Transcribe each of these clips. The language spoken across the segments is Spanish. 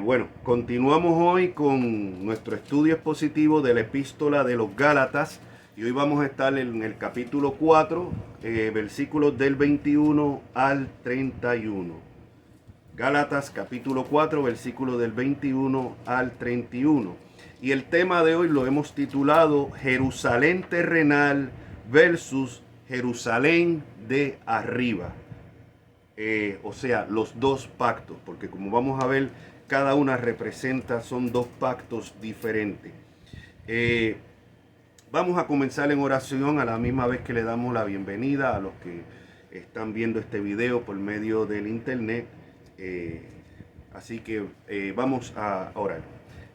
Bueno, continuamos hoy con nuestro estudio expositivo de la epístola de los Gálatas y hoy vamos a estar en el capítulo 4, versículos del 21 al 31. Gálatas capítulo 4, versículos del 21 al 31. Y el tema de hoy lo hemos titulado Jerusalén terrenal versus Jerusalén de arriba. O sea, los dos pactos, porque como vamos a ver, cada una representa, son dos pactos diferentes. Vamos a comenzar en oración a la misma vez que le damos la bienvenida a los que están viendo este video por medio del internet. Así que vamos a orar.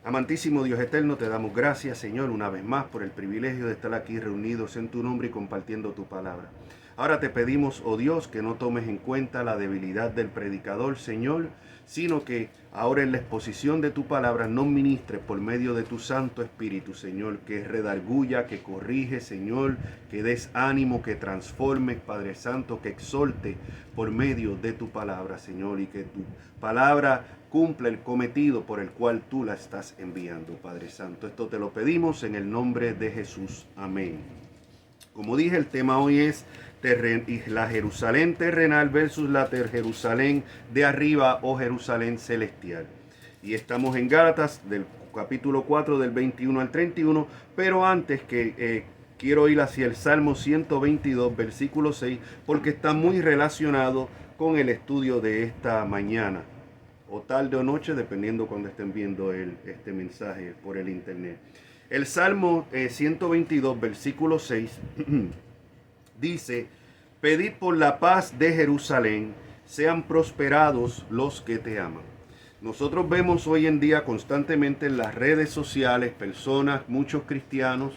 Amantísimo Dios eterno, te damos gracias, Señor, una vez más por el privilegio de estar aquí reunidos en tu nombre y compartiendo tu palabra. Ahora te pedimos, oh Dios, que no tomes en cuenta la debilidad del predicador, Señor, sino que ahora en la exposición de tu palabra nos ministres por medio de tu Santo Espíritu, Señor, que redarguya, que corrige, Señor, que des ánimo, que transforme, Padre Santo, que exhorte por medio de tu palabra, Señor, y que tu palabra cumpla el cometido por el cual tú la estás enviando, Padre Santo. Esto te lo pedimos en el nombre de Jesús. Amén. Como dije, el tema hoy es la Jerusalén terrenal versus la Jerusalén de arriba o Jerusalén celestial. Y estamos en Gálatas del capítulo 4 del 21 al 31, pero antes que quiero ir hacia el Salmo 122, versículo 6, porque está muy relacionado con el estudio de esta mañana, o tarde o noche, dependiendo cuando estén viendo este mensaje por el internet. El Salmo 122, versículo 6, dice: pedid por la paz de Jerusalén, sean prosperados los que te aman. Nosotros vemos hoy en día constantemente en las redes sociales personas, muchos cristianos,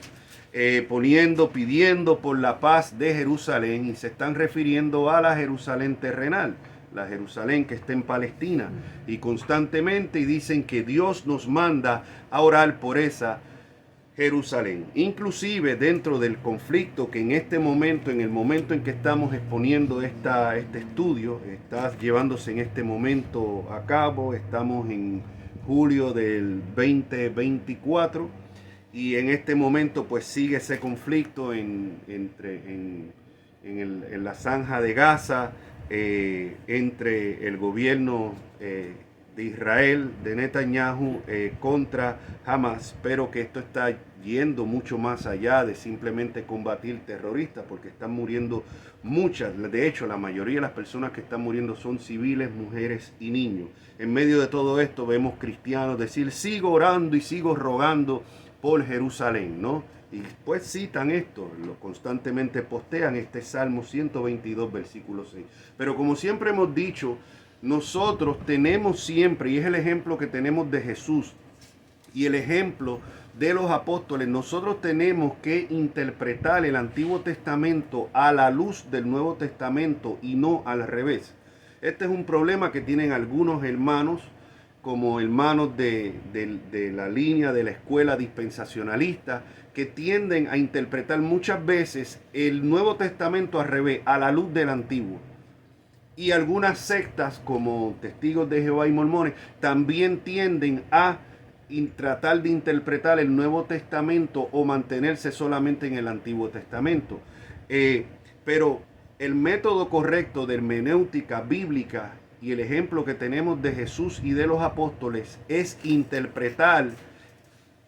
pidiendo por la paz de Jerusalén, y se están refiriendo a la Jerusalén terrenal, la Jerusalén que está en Palestina, y constantemente dicen que Dios nos manda a orar por esa Jerusalén. Inclusive dentro del conflicto que en este momento, en el momento en que estamos exponiendo este estudio, está llevándose en este momento a cabo, estamos en julio del 2024, y en este momento pues sigue ese conflicto en la Franja de Gaza, entre el gobierno de Israel, de Netanyahu, contra Hamas, pero que esto está yendo mucho más allá de simplemente combatir terroristas, porque están muriendo muchas, de hecho la mayoría de las personas que están muriendo son civiles, mujeres y niños. En medio de todo esto vemos cristianos decir: sigo orando y sigo rogando por Jerusalén, ¿no? Y después citan esto, lo constantemente postean este Salmo 122, versículo 6. Pero como siempre hemos dicho, nosotros tenemos siempre, y es el ejemplo que tenemos de Jesús y el ejemplo de los apóstoles, nosotros tenemos que interpretar el Antiguo Testamento a la luz del Nuevo Testamento y no al revés. Este es un problema que tienen algunos hermanos, como hermanos de la línea de la escuela dispensacionalista, que tienden a interpretar muchas veces el Nuevo Testamento al revés, a la luz del Antiguo. Y algunas sectas como Testigos de Jehová y Mormones también tienden a tratar de interpretar el Nuevo Testamento o mantenerse solamente en el Antiguo Testamento. Pero el método correcto de hermenéutica bíblica y el ejemplo que tenemos de Jesús y de los apóstoles es interpretar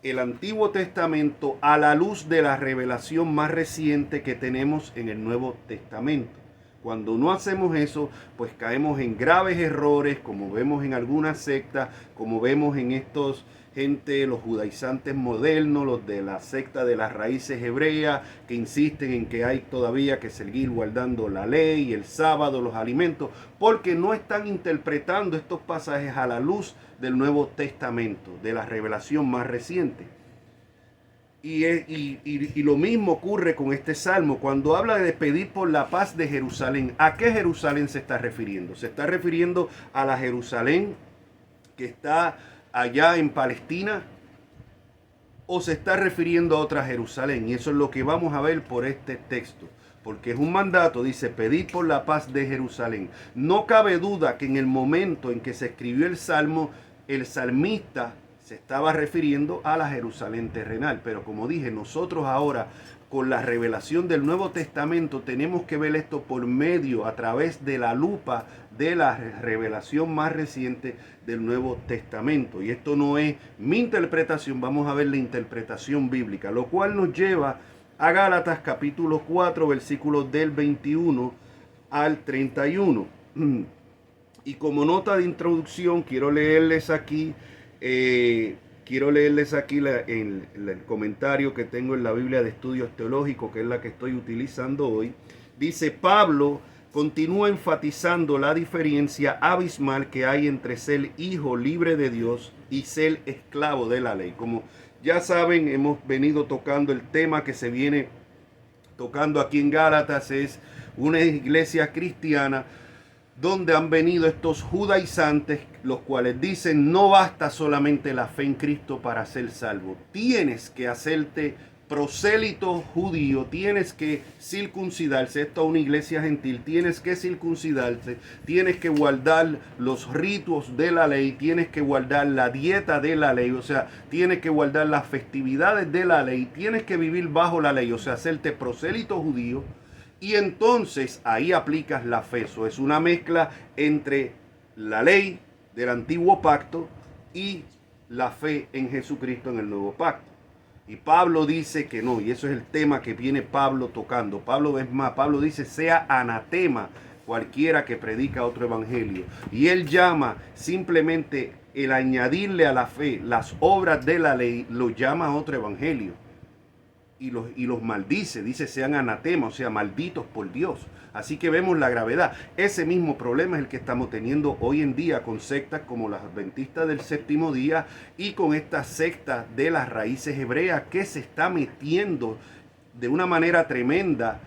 el Antiguo Testamento a la luz de la revelación más reciente que tenemos en el Nuevo Testamento. Cuando no hacemos eso, pues caemos en graves errores, como vemos en algunas sectas, como vemos en estos los judaizantes modernos, los de la secta de las raíces hebreas, que insisten en que hay todavía que seguir guardando la ley, el sábado, los alimentos, porque no están interpretando estos pasajes a la luz del Nuevo Testamento, de la revelación más reciente. Y lo mismo ocurre con este salmo. Cuando habla de pedir por la paz de Jerusalén, ¿a qué Jerusalén se está refiriendo? Se está refiriendo a la Jerusalén que está allá en Palestina, o se está refiriendo a otra Jerusalén. Y eso es lo que vamos a ver por este texto, porque es un mandato, dice: pedid por la paz de Jerusalén. No cabe duda que en el momento en que se escribió el salmo, el salmista se estaba refiriendo a la Jerusalén terrenal, pero como dije, nosotros ahora con la revelación del Nuevo Testamento tenemos que ver esto por medio, a través de la lupa de la revelación más reciente del Nuevo Testamento. Y esto no es mi interpretación, vamos a ver la interpretación bíblica, lo cual nos lleva a Gálatas capítulo 4, versículos del 21 al 31. Y como nota de introducción, quiero leerles aquí el comentario que tengo en la Biblia de Estudios Teológicos, que es la que estoy utilizando hoy. Dice: Pablo continúa enfatizando la diferencia abismal que hay entre ser hijo libre de Dios y ser esclavo de la ley. Como ya saben, hemos venido tocando el tema que se viene tocando aquí en Gálatas, es una iglesia cristiana donde han venido estos judaizantes, los cuales dicen: no basta solamente la fe en Cristo para ser salvo, tienes que hacerte prosélito judío, tienes que circuncidarse. Esto es una iglesia gentil, tienes que circuncidarse, tienes que guardar los ritos de la ley, tienes que guardar la dieta de la ley, o sea, tienes que guardar las festividades de la ley, tienes que vivir bajo la ley, o sea, hacerte prosélito judío. Y entonces ahí aplicas la fe. Eso es una mezcla entre la ley del antiguo pacto y la fe en Jesucristo en el nuevo pacto. Y Pablo dice que no, y eso es el tema que viene Pablo tocando. Pablo dice: sea anatema cualquiera que predica otro evangelio. Y él llama simplemente el añadirle a la fe las obras de la ley, lo llama a otro evangelio. Y los maldice, dice: sean anatema, o sea, malditos por Dios. Así que vemos la gravedad. Ese mismo problema es el que estamos teniendo hoy en día con sectas como las adventistas del séptimo día y con esta secta de las raíces hebreas, que se está metiendo de una manera tremenda,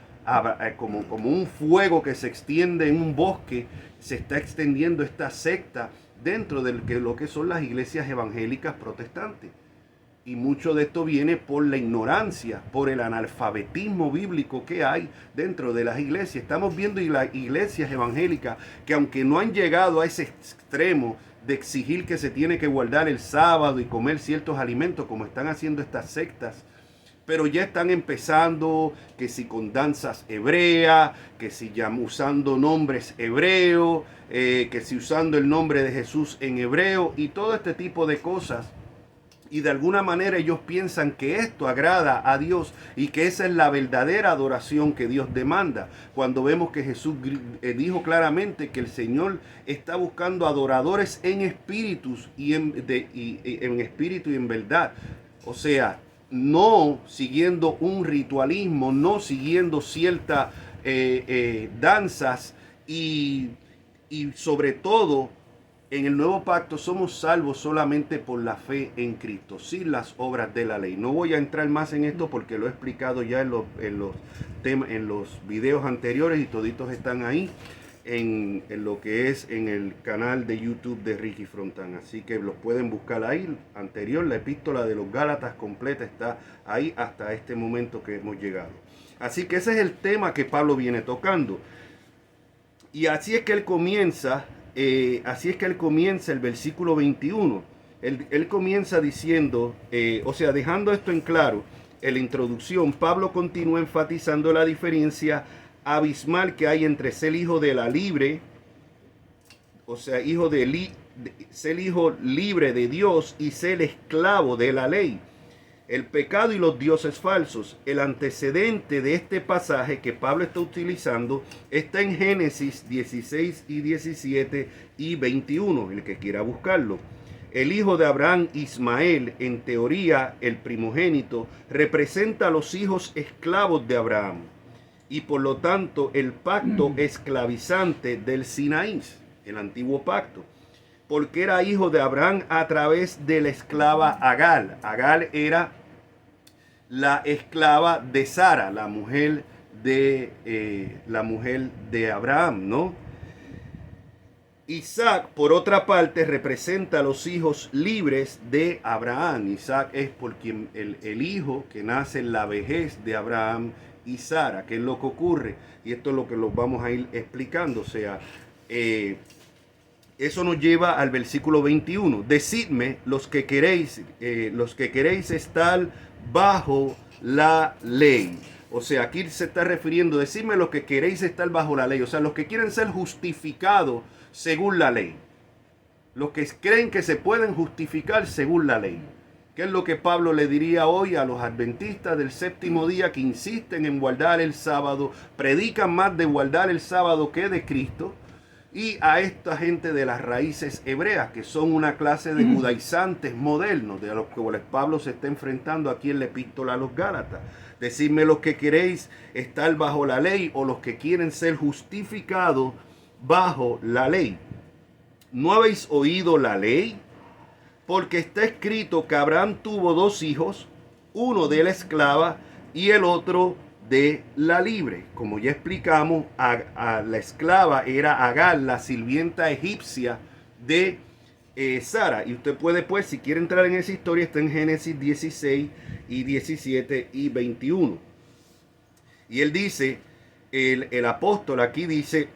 como un fuego que se extiende en un bosque. Se está extendiendo esta secta dentro de lo que son las iglesias evangélicas protestantes. Y mucho de esto viene por la ignorancia, por el analfabetismo bíblico que hay dentro de las iglesias. Estamos viendo las iglesias evangélicas que, aunque no han llegado a ese extremo de exigir que se tiene que guardar el sábado y comer ciertos alimentos como están haciendo estas sectas, pero ya están empezando, que si con danzas hebreas, que si ya usando nombres hebreos, que si usando el nombre de Jesús en hebreo y todo este tipo de cosas. Y de alguna manera ellos piensan que esto agrada a Dios y que esa es la verdadera adoración que Dios demanda. Cuando vemos que Jesús dijo claramente que el Señor está buscando adoradores en espíritus y en espíritu y en verdad. O sea, no siguiendo un ritualismo, no siguiendo ciertas danzas y sobre todo, en el nuevo pacto somos salvos solamente por la fe en Cristo, sin las obras de la ley. No voy a entrar más en esto porque lo he explicado ya en los videos anteriores y toditos están ahí en lo que es en el canal de YouTube de Ricky Frontán. Así que los pueden buscar ahí. Anterior, la epístola de los Gálatas completa está ahí hasta este momento que hemos llegado. Así que ese es el tema que Pablo viene tocando. Y así es que él comienza. El versículo 21. Él comienza diciendo, dejando esto en claro, en la introducción, Pablo continúa enfatizando la diferencia abismal que hay entre ser hijo de la libre, o sea, ser hijo libre de Dios y ser esclavo de la ley. El pecado y los dioses falsos. El antecedente de este pasaje que Pablo está utilizando está en Génesis 16 y 17 y 21, el que quiera buscarlo. El hijo de Abraham, Ismael, en teoría el primogénito, representa a los hijos esclavos de Abraham y por lo tanto el pacto esclavizante del Sinaí, el antiguo pacto, porque era hijo de Abraham a través de la esclava Agar. Agar era la esclava de Sara, la mujer de Abraham, ¿no? Isaac, por otra parte, representa a los hijos libres de Abraham. Isaac es porque el hijo que nace en la vejez de Abraham y Sara. ¿Qué es lo que ocurre? Y esto es lo que los vamos a ir explicando. O sea, Eso nos lleva al versículo 21. Decidme los que queréis estar bajo la ley. O sea, aquí se está refiriendo, decidme los que queréis estar bajo la ley. O sea, los que quieren ser justificados según la ley. Los que creen que se pueden justificar según la ley. ¿Qué es lo que Pablo le diría hoy a los adventistas del séptimo día que insisten en guardar el sábado, predican más de guardar el sábado que de Cristo? Y a esta gente de las raíces hebreas, que son una clase de judaizantes modernos, de los que Pablo se está enfrentando aquí en la epístola a los Gálatas. Decidme los que queréis estar bajo la ley o los que quieren ser justificados bajo la ley. ¿No habéis oído la ley? Porque está escrito que Abraham tuvo dos hijos, uno de la esclava y el otro de la libre. Como ya explicamos, a la esclava era Agar, la sirvienta egipcia de Sara. Y usted puede, pues, si quiere entrar en esa historia, está en Génesis 16 y 17 y 21. Y él dice, el apóstol aquí dice,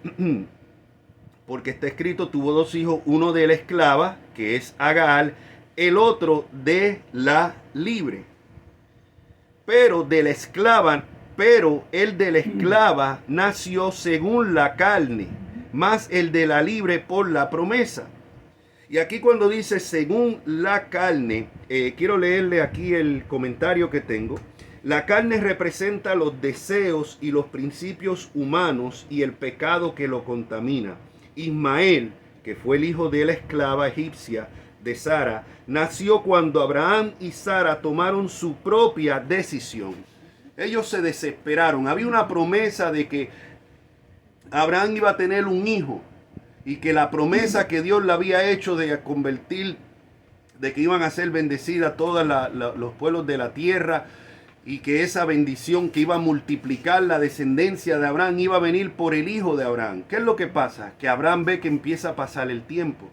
porque está escrito, tuvo dos hijos, uno de la esclava, que es Agar, el otro de la libre. Pero el de la esclava nació según la carne, más el de la libre por la promesa. Y aquí cuando dice según la carne, quiero leerle aquí el comentario que tengo. La carne representa los deseos y los principios humanos y el pecado que lo contamina. Ismael, que fue el hijo de la esclava egipcia de Sara, nació cuando Abraham y Sara tomaron su propia decisión. Ellos se desesperaron. Había una promesa de que Abraham iba a tener un hijo y que la promesa que Dios le había hecho de convertir, de que iban a ser bendecidas todos los pueblos de la tierra y que esa bendición que iba a multiplicar la descendencia de Abraham iba a venir por el hijo de Abraham. ¿Qué es lo que pasa? Que Abraham ve que empieza a pasar el tiempo.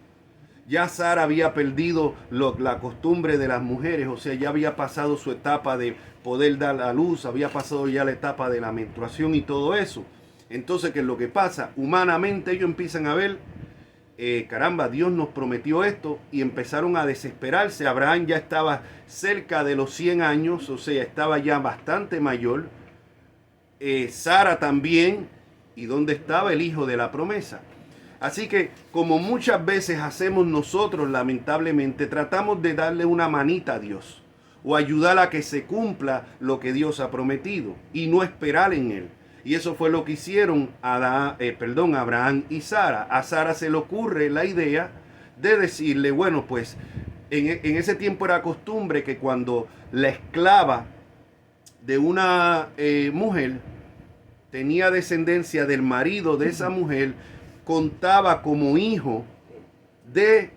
Ya Sara había perdido la costumbre de las mujeres, o sea, ya había pasado su etapa de poder dar a luz, había pasado ya la etapa de la menstruación y todo eso. Entonces, ¿qué es lo que pasa? Humanamente ellos empiezan a ver, caramba, Dios nos prometió esto, y empezaron a desesperarse. Abraham ya estaba cerca de los 100 años, o sea, estaba ya bastante mayor. Sara también, ¿y dónde estaba el hijo de la promesa? Así que, como muchas veces hacemos nosotros, lamentablemente, tratamos de darle una manita a Dios o ayudar a que se cumpla lo que Dios ha prometido y no esperar en Él. Y eso fue lo que hicieron Abraham y Sara. A Sara se le ocurre la idea de decirle, bueno, pues en ese tiempo era costumbre que cuando la esclava de una mujer tenía descendencia del marido de esa mujer, contaba como hijo de,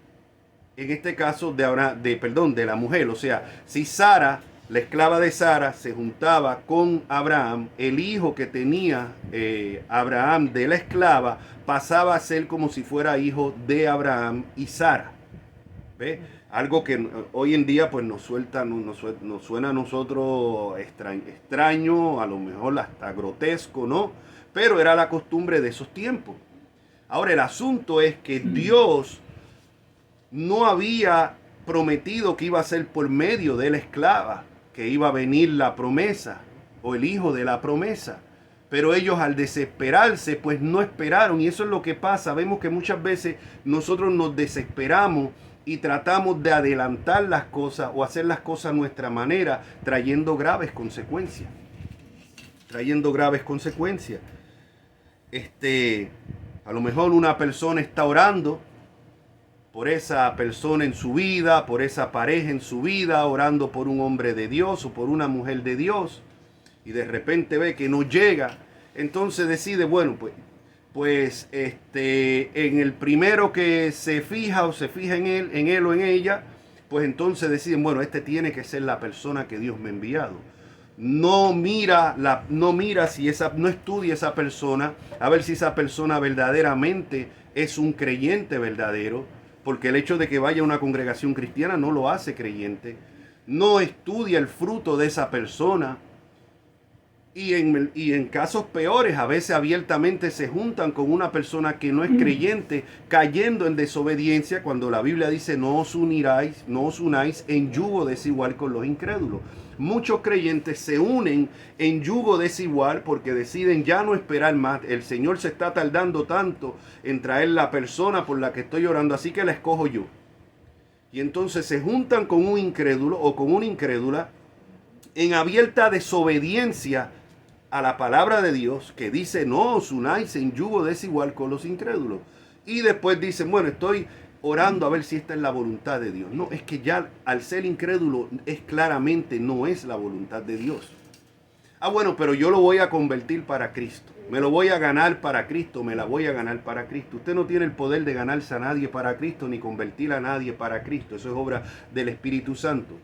en este caso, de la mujer. O sea, si Sara, la esclava de Sara, se juntaba con Abraham, el hijo que tenía Abraham de la esclava pasaba a ser como si fuera hijo de Abraham y Sara. ¿Ve? Algo que hoy en día pues nos suena a nosotros extraño, a lo mejor hasta grotesco, ¿no? Pero era la costumbre de esos tiempos. Ahora, el asunto es que Dios no había prometido que iba a ser por medio de la esclava, que iba a venir la promesa o el hijo de la promesa. Pero ellos, al desesperarse, pues no esperaron. Y eso es lo que pasa. Vemos que muchas veces nosotros nos desesperamos y tratamos de adelantar las cosas o hacer las cosas a nuestra manera, trayendo graves consecuencias. A lo mejor una persona está orando por esa persona en su vida, por esa pareja en su vida, orando por un hombre de Dios o por una mujer de Dios, y de repente ve que no llega. Entonces decide, bueno, pues en el primero que se fija o se fija en él o en ella, pues entonces deciden, bueno, tiene que ser la persona que Dios me ha enviado. No estudia esa persona a ver si esa persona verdaderamente es un creyente verdadero, porque el hecho de que vaya a una congregación cristiana no lo hace creyente. No estudia el fruto de esa persona. Y en casos peores, a veces abiertamente se juntan con una persona que no es creyente, cayendo en desobediencia, cuando la Biblia dice no os unáis en yugo desigual con los incrédulos. Muchos creyentes se unen en yugo desigual porque deciden ya no esperar más. El Señor se está tardando tanto en traer la persona por la que estoy orando, así que la escojo yo. Y entonces se juntan con un incrédulo o con una incrédula en abierta desobediencia a la palabra de Dios, que dice no os unáis en yugo desigual con los incrédulos. Y después dicen, bueno, estoy orando a ver si esta es la voluntad de Dios. No, es que ya al ser incrédulo es claramente no es la voluntad de Dios. Bueno, pero yo lo voy a convertir para Cristo. Me lo voy a ganar para Cristo, me la voy a ganar para Cristo. Usted no tiene el poder de ganarse a nadie para Cristo, ni convertir a nadie para Cristo. Eso es obra del Espíritu Santo.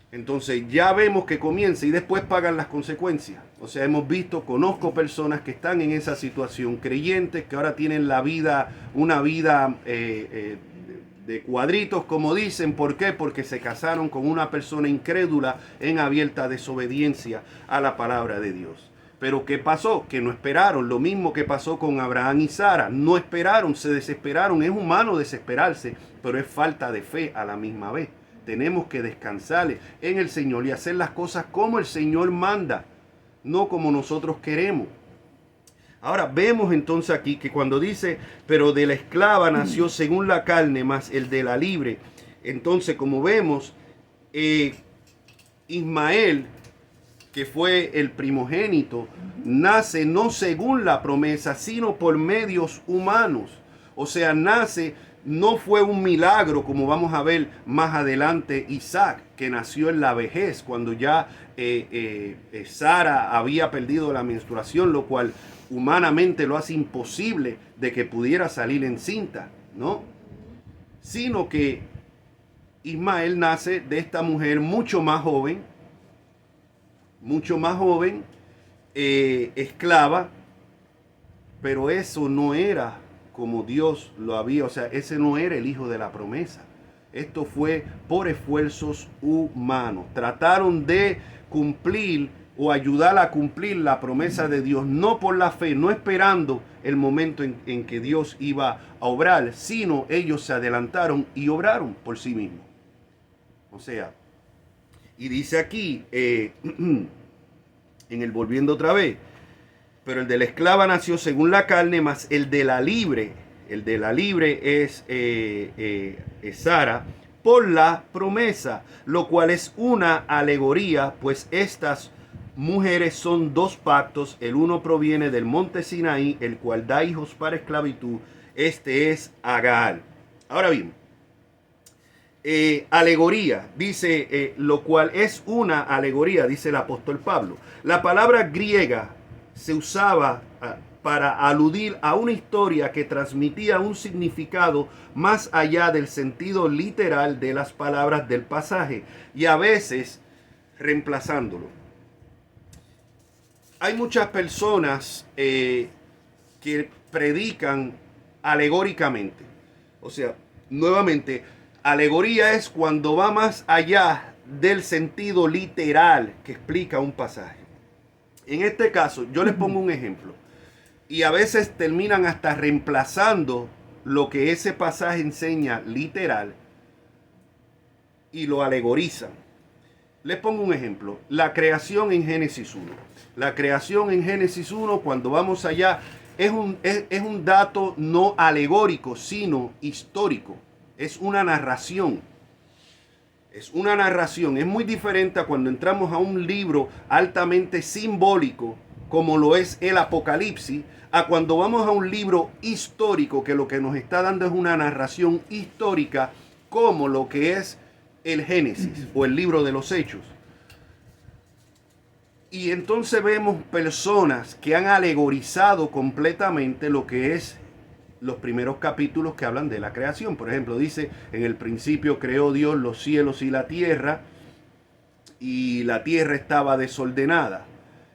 Entonces ya vemos que comienza y después pagan las consecuencias. O sea, hemos visto, conozco personas que están en esa situación, creyentes que ahora tienen la vida, una vida de cuadritos, como dicen. ¿Por qué? Porque se casaron con una persona incrédula en abierta desobediencia a la palabra de Dios. Pero ¿qué pasó? Que no esperaron. Lo mismo que pasó con Abraham y Sara. No esperaron, se desesperaron. Es humano desesperarse, pero es falta de fe a la misma vez. Tenemos que descansar en el Señor y hacer las cosas como el Señor manda, no como nosotros queremos. Ahora vemos entonces aquí que cuando dice, pero de la esclava nació según la carne, más el de la libre. Entonces, como vemos, Ismael, que fue el primogénito, nace no según la promesa, sino por medios humanos. O sea, nace, no fue un milagro, como vamos a ver más adelante, Isaac, que nació en la vejez, cuando ya Sara había perdido la menstruación, lo cual humanamente lo hace imposible de que pudiera salir encinta, ¿no? Sino que Ismael nace de esta mujer mucho más joven, esclava, pero eso no era como Dios lo había, o sea, ese no era el hijo de la promesa. Esto fue por esfuerzos humanos. Trataron de cumplir o ayudar a cumplir la promesa de Dios, no por la fe, no esperando el momento en que Dios iba a obrar, sino ellos se adelantaron y obraron por sí mismos. O sea, y dice aquí, en el volviendo otra vez, pero el de la esclava nació según la carne, mas el de la libre es Sara, por la promesa, lo cual es una alegoría, pues estas mujeres son dos pactos, el uno proviene del monte Sinaí, el cual da hijos para esclavitud, este es Agar. Ahora bien, alegoría, dice, lo cual es una alegoría, dice el apóstol Pablo. La palabra griega se usaba para aludir a una historia que transmitía un significado más allá del sentido literal de las palabras del pasaje y a veces reemplazándolo. Hay muchas personas que predican alegóricamente. O sea, nuevamente, alegoría es cuando va más allá del sentido literal que explica un pasaje. En este caso, yo les pongo un ejemplo. Y a veces terminan hasta reemplazando lo que ese pasaje enseña literal y lo alegorizan. Les pongo un ejemplo. La creación en Génesis 1. La creación en Génesis 1, cuando vamos allá, es un dato no alegórico, sino histórico. Es una narración. Es una narración. Es muy diferente a cuando entramos a un libro altamente simbólico, como lo es el Apocalipsis, a cuando vamos a un libro histórico, que lo que nos está dando es una narración histórica, como lo que es el Génesis o el libro de los Hechos. Y entonces vemos personas que han alegorizado completamente lo que es los primeros capítulos que hablan de la creación. Por ejemplo, dice, en el principio creó Dios los cielos y la tierra estaba desordenada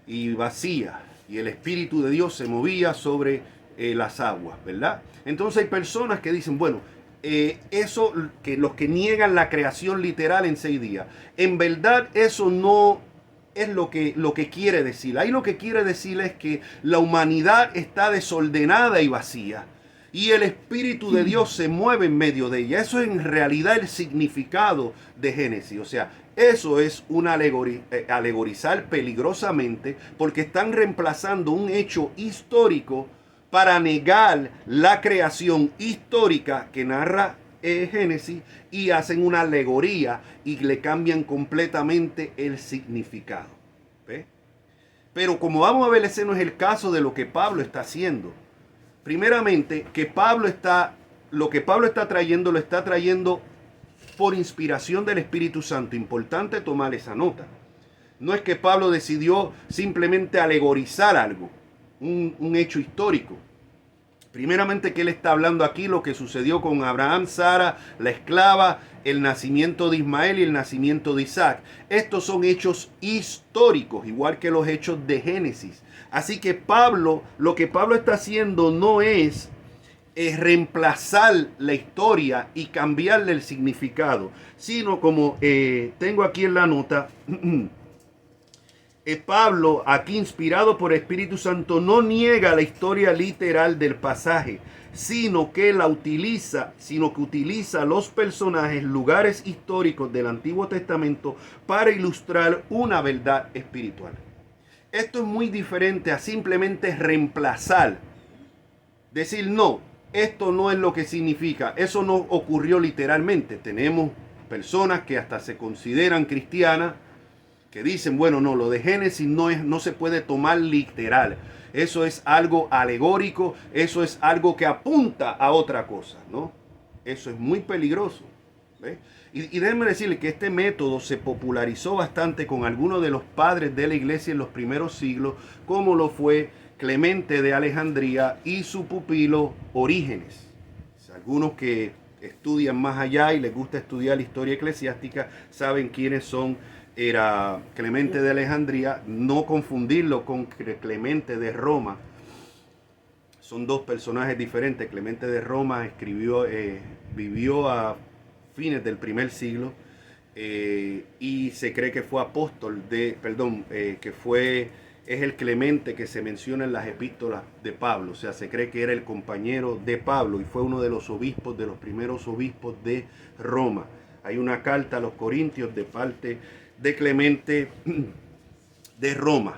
y vacía, y el Espíritu de Dios se movía sobre las aguas, ¿verdad? Entonces hay personas que dicen, bueno, eso, que los que niegan la creación literal en 6 días, en verdad eso no es lo que quiere decir. Ahí lo que quiere decir es que la humanidad está desordenada y vacía. Y el Espíritu de Dios se mueve en medio de ella. Eso es en realidad el significado de Génesis. O sea, eso es una alegorizar peligrosamente, porque están reemplazando un hecho histórico para negar la creación histórica que narra Génesis, y hacen una alegoría y le cambian completamente el significado. ¿Ve? Pero como vamos a ver, ese no es el caso de lo que Pablo está haciendo. Primeramente, lo que Pablo está trayendo, lo está trayendo por inspiración del Espíritu Santo. Importante tomar esa nota. No es que Pablo decidió simplemente alegorizar algo, un hecho histórico. Primeramente, que él está hablando aquí lo que sucedió con Abraham, Sara, la esclava, el nacimiento de Ismael y el nacimiento de Isaac. Estos son hechos históricos, igual que los hechos de Génesis. Así que lo que Pablo está haciendo no es reemplazar la historia y cambiarle el significado, sino como tengo aquí en la nota, Pablo, aquí inspirado por el Espíritu Santo, no niega la historia literal del pasaje, sino que utiliza los personajes, lugares históricos del Antiguo Testamento para ilustrar una verdad espiritual. Esto es muy diferente a simplemente reemplazar, decir no, esto no es lo que significa, eso no ocurrió literalmente. Tenemos personas que hasta se consideran cristianas, que dicen, bueno, no, lo de Génesis no se puede tomar literal. Eso es algo alegórico, eso es algo que apunta a otra cosa, ¿no? Eso es muy peligroso. ¿Ve? Y déjenme decirles que este método se popularizó bastante con algunos de los padres de la iglesia en los primeros siglos, como lo fue Clemente de Alejandría y su pupilo Orígenes. Algunos que estudian más allá y les gusta estudiar la historia eclesiástica saben quiénes son. Era Clemente de Alejandría, no confundirlo con Clemente de Roma. Son dos personajes diferentes. Clemente de Roma vivió a fines del primer siglo y se cree que fue apóstol es el Clemente que se menciona en las epístolas de Pablo. O sea, se cree que era el compañero de Pablo y fue uno de los obispos, de los primeros obispos de Roma. Hay una carta a los Corintios de parte de Clemente de Roma.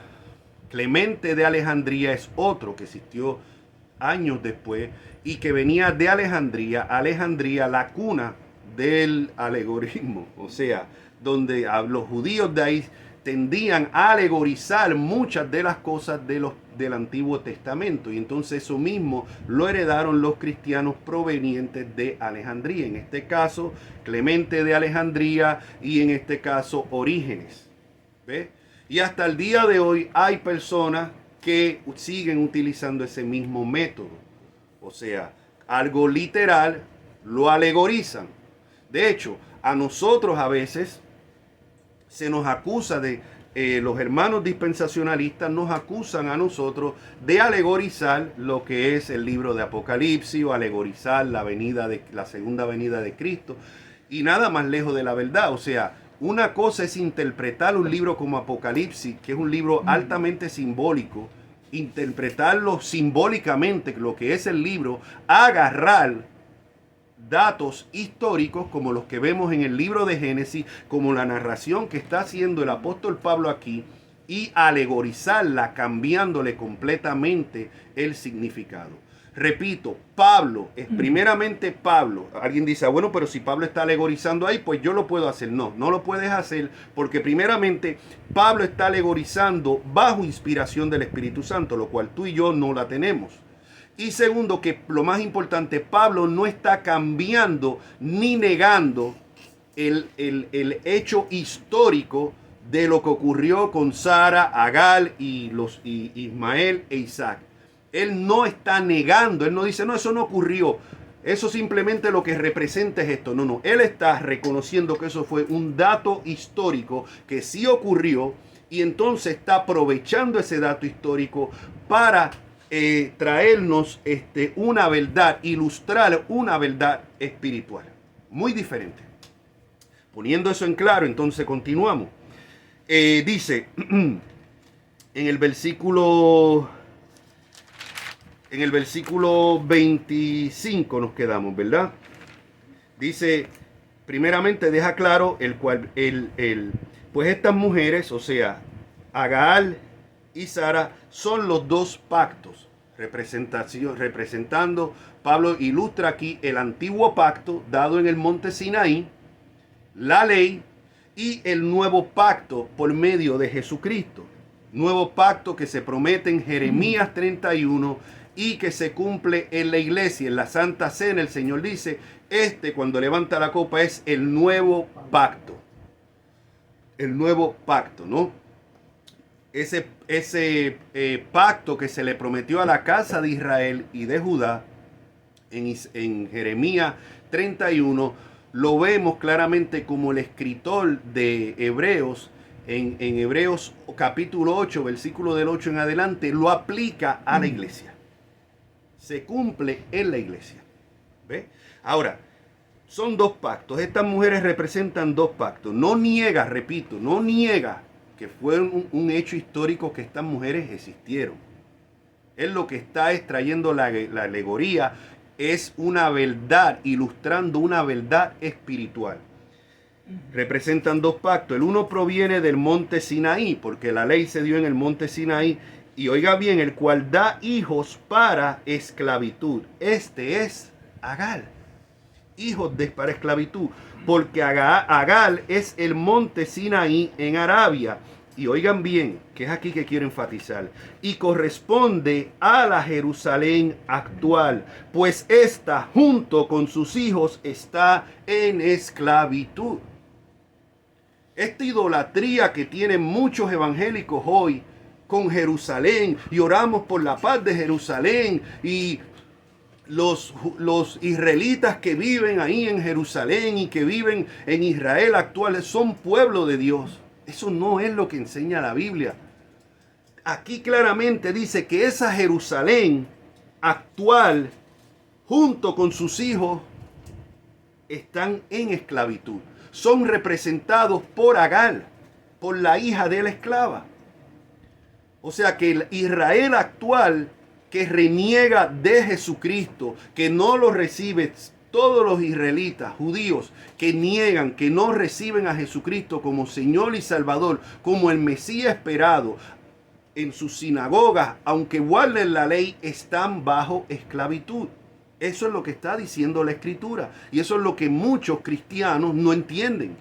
Clemente de Alejandría es otro que existió años después y que venía de Alejandría, la cuna del alegorismo, o sea, donde los judíos de ahí tendían a alegorizar muchas de las cosas del Antiguo Testamento, y entonces eso mismo lo heredaron los cristianos provenientes de Alejandría, en este caso Clemente de Alejandría y en este caso Orígenes. ¿Ve? Y hasta el día de hoy hay personas que siguen utilizando ese mismo método, o sea, algo literal lo alegorizan. De hecho, a nosotros a veces se nos acusa los hermanos dispensacionalistas nos acusan a nosotros de alegorizar lo que es el libro de Apocalipsis, o alegorizar la segunda venida de Cristo, y nada más lejos de la verdad. O sea, una cosa es interpretar un libro como Apocalipsis, que es un libro altamente simbólico, interpretarlo simbólicamente, lo que es el libro, agarrar datos históricos como los que vemos en el libro de Génesis, como la narración que está haciendo el apóstol Pablo aquí, y alegorizarla, cambiándole completamente el significado. Repito, primeramente Pablo. Alguien dice, bueno, pero si Pablo está alegorizando ahí, pues yo lo puedo hacer. No, no lo puedes hacer, porque primeramente Pablo está alegorizando bajo inspiración del Espíritu Santo, lo cual tú y yo no la tenemos. Y segundo, que lo más importante, Pablo no está cambiando ni negando el hecho histórico de lo que ocurrió con Sara, Agar y Ismael e Isaac. Él no está negando, él no dice, no, eso no ocurrió. Eso simplemente lo que representa es esto. No, él está reconociendo que eso fue un dato histórico que sí ocurrió, y entonces está aprovechando ese dato histórico para traernos una verdad, ilustrar una verdad espiritual. Muy diferente. Poniendo eso en claro, entonces continuamos. Dice, en el versículo 25 nos quedamos, ¿verdad? Dice, primeramente deja claro pues estas mujeres, o sea, Agaal y Sara, son los dos pactos. Representando, Pablo ilustra aquí el antiguo pacto dado en el monte Sinaí, la ley y el nuevo pacto por medio de Jesucristo. Nuevo pacto que se promete en Jeremías 31 y que se cumple en la iglesia, en la Santa Cena. El Señor dice, cuando levanta la copa es el nuevo pacto. El nuevo pacto, ¿no? Ese pacto que se le prometió a la casa de Israel y de Judá en Jeremías 31, lo vemos claramente como el escritor de Hebreos, en Hebreos capítulo 8, versículo del 8 en adelante, lo aplica a la iglesia. Se cumple en la iglesia. ¿Ve? Ahora, son dos pactos. Estas mujeres representan dos pactos. No niega, repito, no niega que fue un hecho histórico que estas mujeres existieron. Él lo que está extrayendo la alegoría es una verdad, ilustrando una verdad espiritual. Representan dos pactos. El uno proviene del monte Sinaí, porque la ley se dio en el monte Sinaí, y oiga bien, el cual da hijos para esclavitud. Este es Agal, hijos para esclavitud, porque Agal es el monte Sinaí en Arabia. Y oigan bien, que es aquí que quiero enfatizar, y corresponde a la Jerusalén actual, pues esta junto con sus hijos está en esclavitud. Esta idolatría que tienen muchos evangélicos hoy con Jerusalén, y oramos por la paz de Jerusalén, y los israelitas que viven ahí en Jerusalén y que viven en Israel actual son pueblo de Dios. Eso no es lo que enseña la Biblia. Aquí claramente dice que esa Jerusalén actual, junto con sus hijos, están en esclavitud. Son representados por Agal, por la hija de la esclava. O sea que el Israel actual que reniega de Jesucristo, que no lo recibe, todos los israelitas, judíos, que niegan, que no reciben a Jesucristo como Señor y Salvador, como el Mesías esperado, en sus sinagogas, aunque guarden la ley, están bajo esclavitud. Eso es lo que está diciendo la Escritura. Y eso es lo que muchos cristianos no entienden.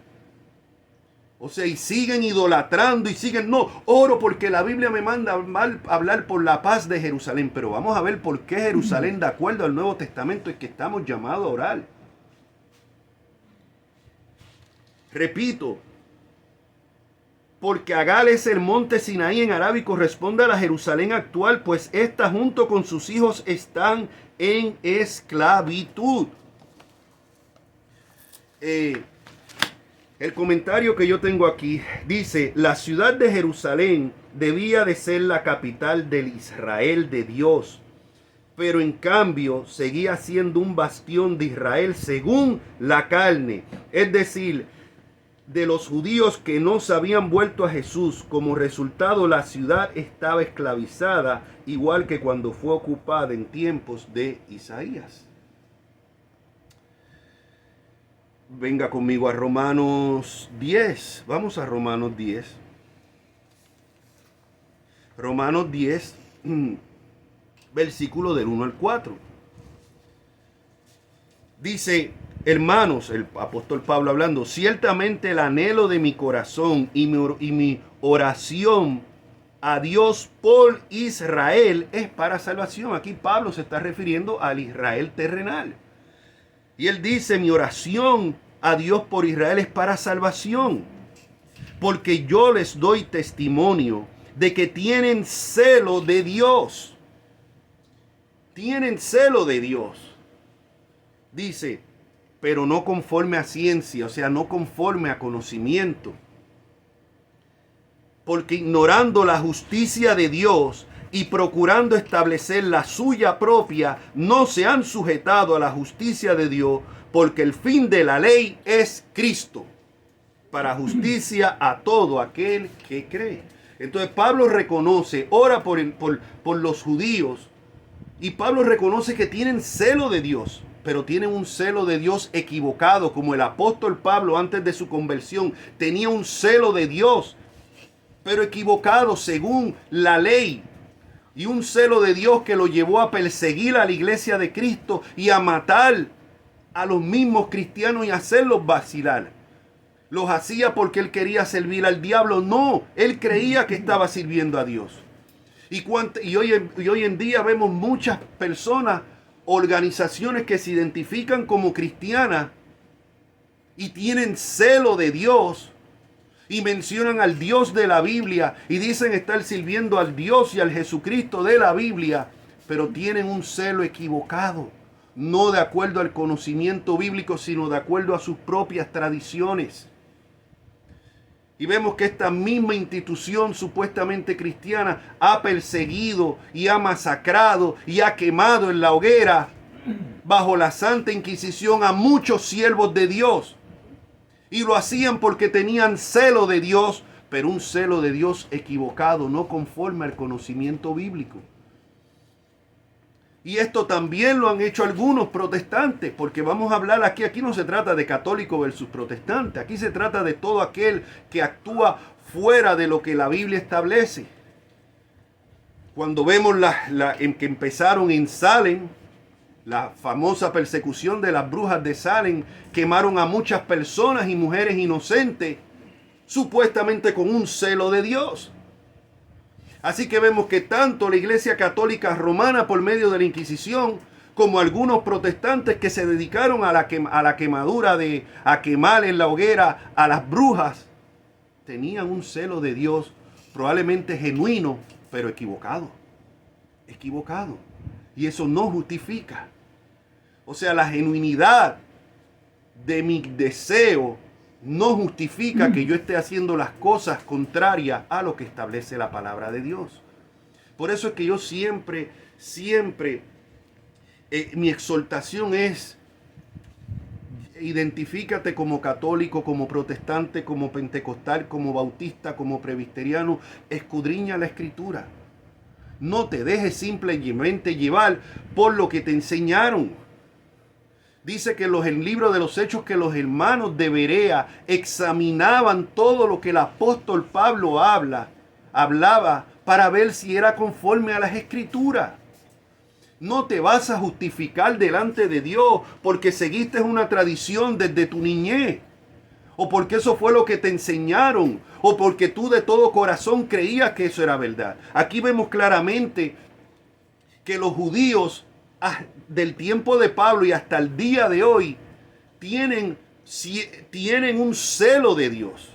O sea, y siguen idolatrando y siguen, no, oro porque la Biblia me manda hablar por la paz de Jerusalén. Pero vamos a ver por qué Jerusalén, de acuerdo al Nuevo Testamento, es que estamos llamados a orar. Repito, porque Agal es el monte Sinaí en Arabia y corresponde a la Jerusalén actual, pues ésta junto con sus hijos están en esclavitud. El comentario que yo tengo aquí dice, la ciudad de Jerusalén debía de ser la capital del Israel de Dios, pero en cambio seguía siendo un bastión de Israel según la carne, es decir, de los judíos que no se habían vuelto a Jesús. Como resultado, la ciudad estaba esclavizada, igual que cuando fue ocupada en tiempos de Isaías. Venga conmigo a Romanos 10. Vamos a Romanos 10. Romanos 10, versículo del 1 al 4. Dice, hermanos, el apóstol Pablo hablando, ciertamente el anhelo de mi corazón y mi oración a Dios por Israel es para salvación. Aquí Pablo se está refiriendo al Israel terrenal. Y él dice, mi oración a Dios por Israel es para salvación, porque yo les doy testimonio de que tienen celo de Dios. Tienen celo de Dios. Dice, pero no conforme a ciencia, o sea, no conforme a conocimiento. Porque ignorando la justicia de Dios y procurando establecer la suya propia, no se han sujetado a la justicia de Dios, porque el fin de la ley es Cristo. para justicia a todo aquel que cree. Entonces Pablo reconoce, ora por los judíos, y Pablo reconoce que tienen celo de Dios, pero tienen un celo de Dios equivocado, como el apóstol Pablo antes de su conversión tenía un celo de Dios, pero equivocado según la ley. Y un celo de Dios que lo llevó a perseguir a la iglesia de Cristo y a matar a los mismos cristianos y hacerlos vacilar. Los hacía porque él quería servir al diablo. No, él creía que estaba sirviendo a Dios. Y hoy en día vemos muchas personas, organizaciones que se identifican como cristianas y tienen celo de Dios y mencionan al Dios de la Biblia y dicen estar sirviendo al Dios y al Jesucristo de la Biblia, pero tienen un celo equivocado, no de acuerdo al conocimiento bíblico, sino de acuerdo a sus propias tradiciones. Y vemos que esta misma institución supuestamente cristiana ha perseguido y ha masacrado y ha quemado en la hoguera bajo la Santa Inquisición a muchos siervos de Dios. Y lo hacían porque tenían celo de Dios, pero un celo de Dios equivocado, no conforme al conocimiento bíblico. Y esto también lo han hecho algunos protestantes, porque vamos a hablar aquí no se trata de católico versus protestante, aquí se trata de todo aquel que actúa fuera de lo que la Biblia establece. Cuando vemos que empezaron en Salem, la famosa persecución de las brujas de Salem, quemaron a muchas personas y mujeres inocentes, supuestamente con un celo de Dios. Así que vemos que tanto la Iglesia Católica Romana por medio de la Inquisición, como algunos protestantes que se dedicaron a la quemadura, a quemar en la hoguera a las brujas, tenían un celo de Dios probablemente genuino, pero equivocado. Equivocado. Y eso no justifica. O sea, la genuinidad de mi deseo no justifica que yo esté haciendo las cosas contrarias a lo que establece la palabra de Dios. Por eso es que yo siempre, mi exhortación es: identifícate como católico, como protestante, como pentecostal, como bautista, como presbiteriano. Escudriña la Escritura. No te dejes simplemente llevar por lo que te enseñaron. Dice que en el libro de los Hechos que los hermanos de Berea examinaban todo lo que el apóstol Pablo hablaba para ver si era conforme a las Escrituras. No te vas a justificar delante de Dios porque seguiste una tradición desde tu niñez, o porque eso fue lo que te enseñaron, o porque tú de todo corazón creías que eso era verdad. Aquí vemos claramente que los judíos del tiempo de Pablo y hasta el día de hoy tienen un celo de Dios.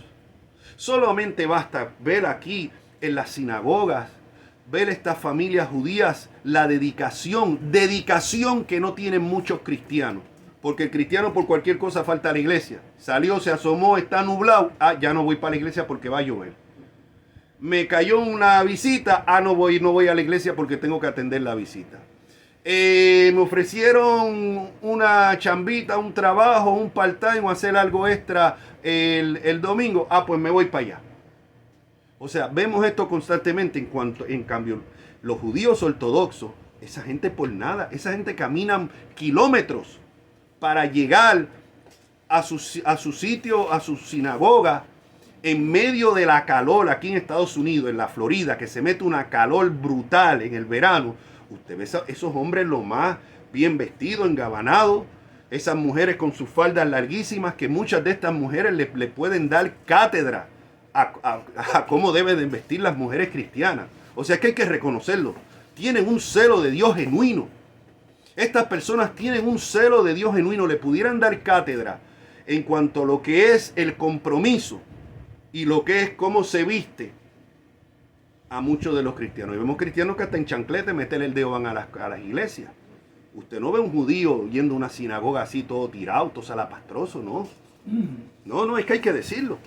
Solamente basta ver aquí en las sinagogas, ver estas familias judías, la dedicación que no tienen muchos cristianos. Porque el cristiano por cualquier cosa falta a la iglesia. Salió, se asomó, está nublado. Ya no voy para la iglesia porque va a llover. Me cayó una visita. No voy a la iglesia porque tengo que atender la visita. Me ofrecieron una chambita, un trabajo, un part-time o hacer algo extra el domingo. Pues me voy para allá. O sea, vemos esto constantemente. En cambio, los judíos ortodoxos, esa gente por nada, esa gente caminan kilómetros para llegar a su sitio, a su sinagoga, en medio de la calor aquí en Estados Unidos, en la Florida, que se mete una calor brutal en el verano. Usted ve esos hombres lo más bien vestidos, engabanados, esas mujeres con sus faldas larguísimas, que muchas de estas mujeres le pueden dar cátedra a cómo deben de vestir las mujeres cristianas. O sea que hay que reconocerlo. Tienen un celo de Dios genuino. Estas personas tienen un celo de Dios genuino. Le pudieran dar cátedra en cuanto a lo que es el compromiso y lo que es cómo se viste a muchos de los cristianos. Y vemos cristianos que hasta en chanclete meter el dedo van a las iglesias. Usted no ve un judío yendo a una sinagoga así todo tirado, todo salapastroso, no. No, es que hay que decirlo.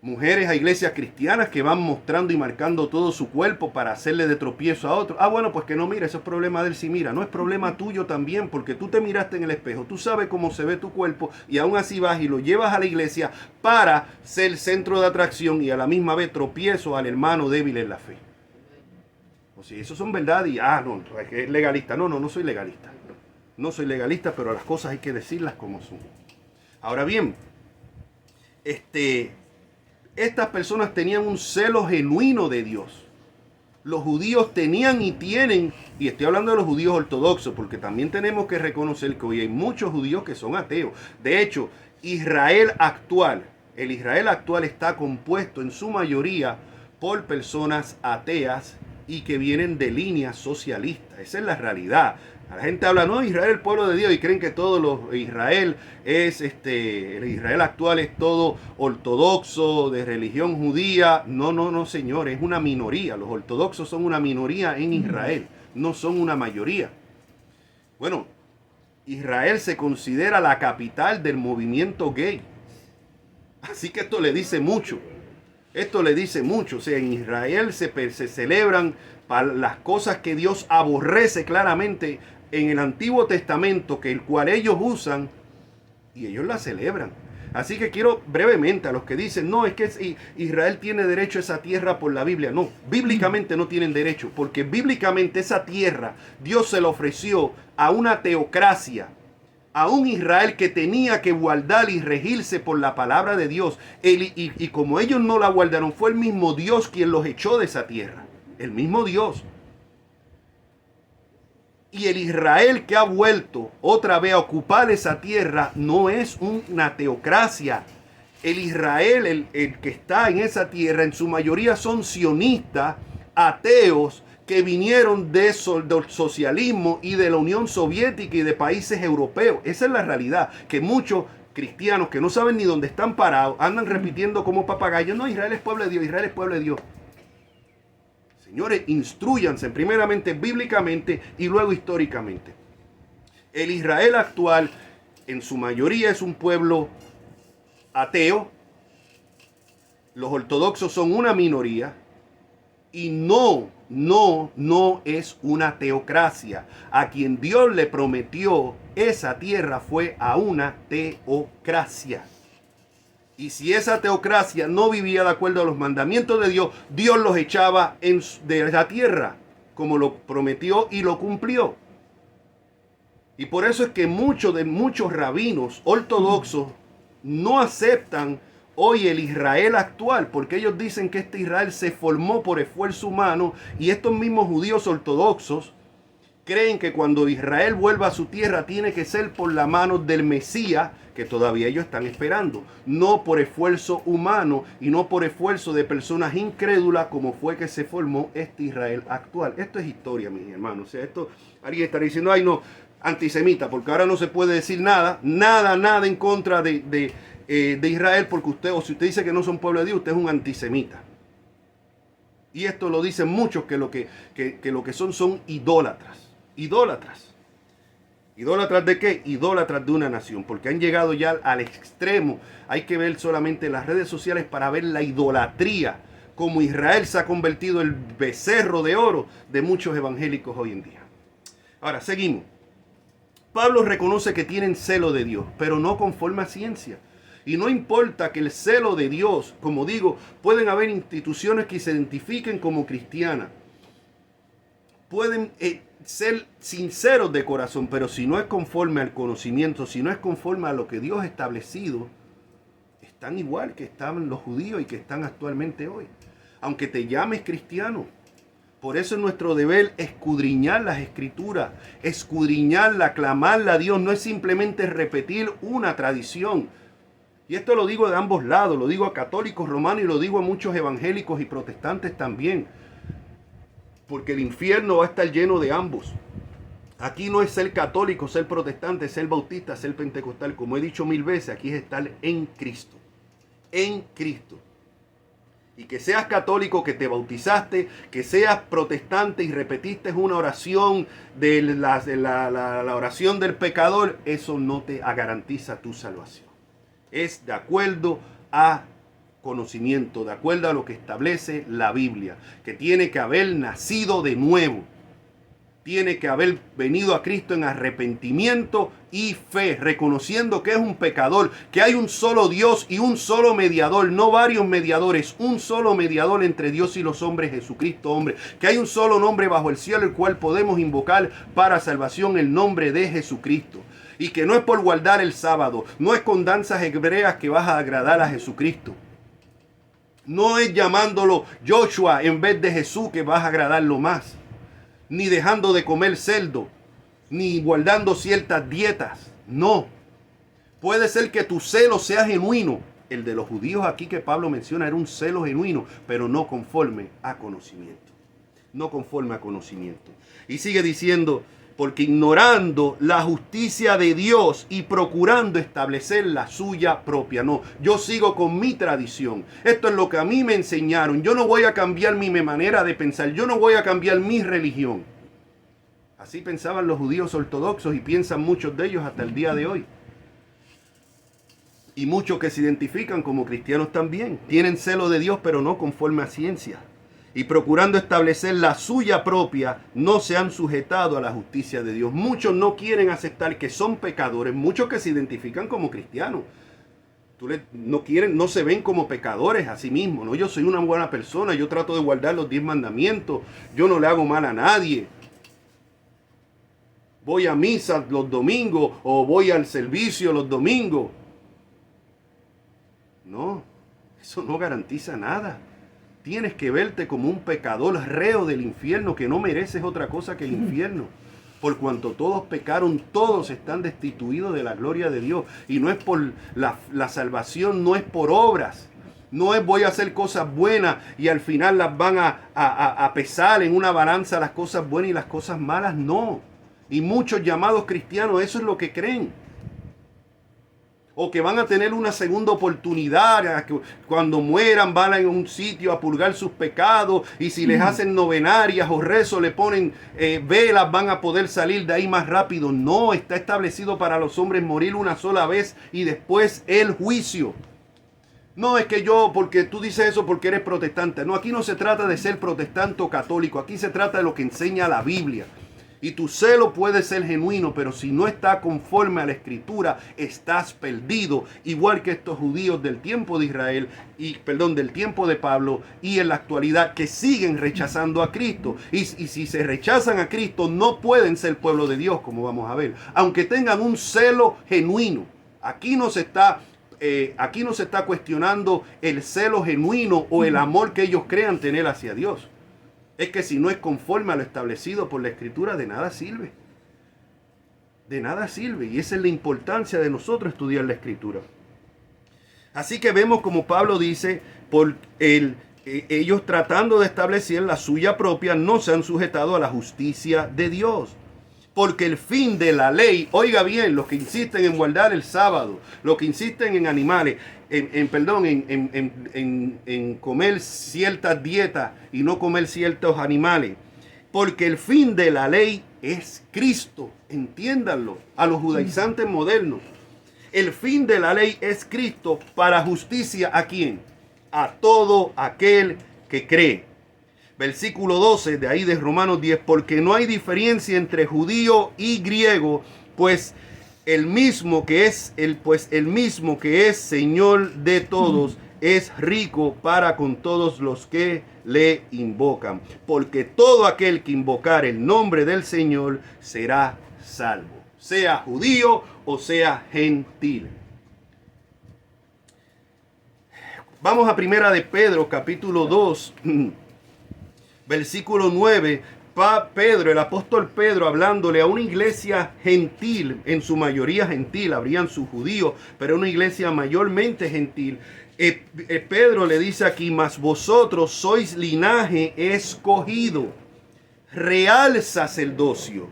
mujeres a iglesias cristianas que van mostrando y marcando todo su cuerpo para hacerle de tropiezo a otro. Ah, bueno, pues que no mira, eso es problema de él si mira. No es problema tuyo también, porque tú te miraste en el espejo, tú sabes cómo se ve tu cuerpo y aún así vas y lo llevas a la iglesia para ser centro de atracción y a la misma vez tropiezo al hermano débil en la fe. O sea, eso son verdad y, no, es legalista. No soy legalista. No soy legalista, pero las cosas hay que decirlas como son. Ahora bien, estas personas tenían un celo genuino de Dios. Los judíos tenían y tienen, y estoy hablando de los judíos ortodoxos, porque también tenemos que reconocer que hoy hay muchos judíos que son ateos. De hecho, el Israel actual está compuesto en su mayoría por personas ateas y que vienen de líneas socialistas. Esa es la realidad. La gente habla, no, Israel es el pueblo de Dios y creen que todo Israel es, el Israel actual es todo ortodoxo, de religión judía. No, señor, es una minoría. Los ortodoxos son una minoría en Israel, no son una mayoría. Bueno, Israel se considera la capital del movimiento gay. Así que esto le dice mucho. O sea, en Israel se celebran para las cosas que Dios aborrece claramente en el Antiguo Testamento, que el cual ellos usan y ellos la celebran. Así que quiero brevemente a los que dicen, no, es que Israel tiene derecho a esa tierra por la Biblia. No, bíblicamente no tienen derecho, porque bíblicamente esa tierra Dios se la ofreció a una teocracia, a un Israel que tenía que guardar y regirse por la palabra de Dios. Y como ellos no la guardaron, fue el mismo Dios quien los echó de esa tierra. El mismo Dios. Y el Israel que ha vuelto otra vez a ocupar esa tierra no es una teocracia. El Israel, el que está en esa tierra, en su mayoría son sionistas, ateos, que vinieron del socialismo y de la Unión Soviética y de países europeos. Esa es la realidad, que muchos cristianos que no saben ni dónde están parados andan repitiendo como papagayos, no, Israel es pueblo de Dios, Israel es pueblo de Dios. Señores, instrúyanse primeramente bíblicamente y luego históricamente. El Israel actual en su mayoría es un pueblo ateo. Los ortodoxos son una minoría y no es una teocracia. A quien Dios le prometió esa tierra fue a una teocracia. Y si esa teocracia no vivía de acuerdo a los mandamientos de Dios, Dios los echaba de la tierra, como lo prometió y lo cumplió. Y por eso es que muchos rabinos ortodoxos no aceptan hoy el Israel actual, porque ellos dicen que este Israel se formó por esfuerzo humano, y estos mismos judíos ortodoxos creen que cuando Israel vuelva a su tierra tiene que ser por la mano del Mesías, que todavía ellos están esperando, no por esfuerzo humano y no por esfuerzo de personas incrédulas como fue que se formó este Israel actual. Esto es historia, mis hermanos. O sea, esto alguien está diciendo, ay no, antisemita, porque ahora no se puede decir nada en contra de Israel, porque usted, o si usted dice que no son pueblo de Dios, usted es un antisemita. Y esto lo dicen muchos, que lo que son idólatras. ¿Idólatras de qué? Idólatras de una nación, porque han llegado ya al extremo. Hay que ver solamente las redes sociales para ver la idolatría, como Israel se ha convertido en el becerro de oro de muchos evangélicos hoy en día. Ahora, seguimos. Pablo reconoce que tienen celo de Dios, pero no conforme a ciencia. Y no importa que el celo de Dios, como digo, pueden haber instituciones que se identifiquen como cristianas. Pueden ser sinceros de corazón, pero si no es conforme al conocimiento, si no es conforme a lo que Dios ha establecido, están igual que estaban los judíos y que están actualmente hoy. Aunque te llames cristiano. Por eso es nuestro deber escudriñar las escrituras, escudriñarla, clamarla a Dios. No es simplemente repetir una tradición. Y esto lo digo de ambos lados, lo digo a católicos romanos y lo digo a muchos evangélicos y protestantes también. Porque el infierno va a estar lleno de ambos. Aquí no es ser católico, ser protestante, ser bautista, ser pentecostal. Como he dicho 1000 veces, aquí es estar en Cristo. En Cristo. Y que seas católico, que te bautizaste, que seas protestante y repetiste una oración de la oración del pecador, eso no te garantiza tu salvación. Es de acuerdo a conocimiento, de acuerdo a lo que establece la Biblia, que tiene que haber nacido de nuevo. Tiene que haber venido a Cristo en arrepentimiento y fe, reconociendo que es un pecador, que hay un solo Dios y un solo mediador, no varios mediadores, un solo mediador entre Dios y los hombres, Jesucristo hombre, que hay un solo nombre bajo el cielo el cual podemos invocar para salvación, el nombre de Jesucristo. Y que no es por guardar el sábado, no es con danzas hebreas que vas a agradar a Jesucristo. No es llamándolo Joshua en vez de Jesús que vas a agradarlo más. Ni dejando de comer cerdo, ni guardando ciertas dietas. No. Puede ser que tu celo sea genuino. El de los judíos aquí que Pablo menciona era un celo genuino, pero no conforme a conocimiento. No conforme a conocimiento. Y sigue diciendo, porque ignorando la justicia de Dios y procurando establecer la suya propia. No, yo sigo con mi tradición. Esto es lo que a mí me enseñaron. Yo no voy a cambiar mi manera de pensar. Yo no voy a cambiar mi religión. Así pensaban los judíos ortodoxos y piensan muchos de ellos hasta el día de hoy. Y muchos que se identifican como cristianos también. Tienen celo de Dios, pero no conforme a ciencia. Y procurando establecer la suya propia, no se han sujetado a la justicia de Dios. Muchos no quieren aceptar que son pecadores, muchos que se identifican como cristianos. No se ven como pecadores a sí mismos. No, yo soy una buena persona, yo trato de guardar los 10 mandamientos, yo no le hago mal a nadie. Voy a misa los domingos o voy al servicio los domingos. No, eso no garantiza nada. Tienes que verte como un pecador reo del infierno, que no mereces otra cosa que el infierno. Por cuanto todos pecaron, todos están destituidos de la gloria de Dios. Y no es por la salvación, no es por obras. No es voy a hacer cosas buenas y al final las van a pesar en una balanza las cosas buenas y las cosas malas. No. Y muchos llamados cristianos eso es lo que creen. O que van a tener una segunda oportunidad, que cuando mueran van a un sitio a purgar sus pecados, y si les hacen novenarias o rezos, le ponen velas, van a poder salir de ahí más rápido. No, está establecido para los hombres morir una sola vez y después el juicio. No es que porque tú dices eso porque eres protestante. No, aquí no se trata de ser protestante o católico, aquí se trata de lo que enseña la Biblia. Y tu celo puede ser genuino, pero si no está conforme a la Escritura, estás perdido. Igual que estos judíos del tiempo de Israel, del tiempo de Pablo y en la actualidad, que siguen rechazando a Cristo. Y si se rechazan a Cristo, no pueden ser pueblo de Dios, como vamos a ver. Aunque tengan un celo genuino. Aquí no se está cuestionando el celo genuino o el amor que ellos crean tener hacia Dios. Es que si no es conforme a lo establecido por la Escritura, de nada sirve. De nada sirve. Y esa es la importancia de nosotros estudiar la Escritura. Así que vemos como Pablo dice, ellos tratando de establecer la suya propia, no se han sujetado a la justicia de Dios. Porque el fin de la ley, oiga bien, los que insisten en guardar el sábado, los que insisten en animales, en comer ciertas dietas y no comer ciertos animales. Porque el fin de la ley es Cristo, entiéndanlo, a los judaizantes modernos. El fin de la ley es Cristo para justicia ¿a quién? A todo aquel que cree. Versículo 12 de ahí de Romanos 10, porque no hay diferencia entre judío y griego, pues el mismo que es Señor de todos es rico para con todos los que le invocan, porque todo aquel que invocar el nombre del Señor será salvo, sea judío o sea gentil. Vamos a Primera de Pedro, capítulo 2, versículo 9, el apóstol Pedro hablándole a una iglesia gentil, en su mayoría gentil, habrían sus judíos, pero una iglesia mayormente gentil. Pedro le dice aquí, mas vosotros sois linaje escogido, real sacerdocio,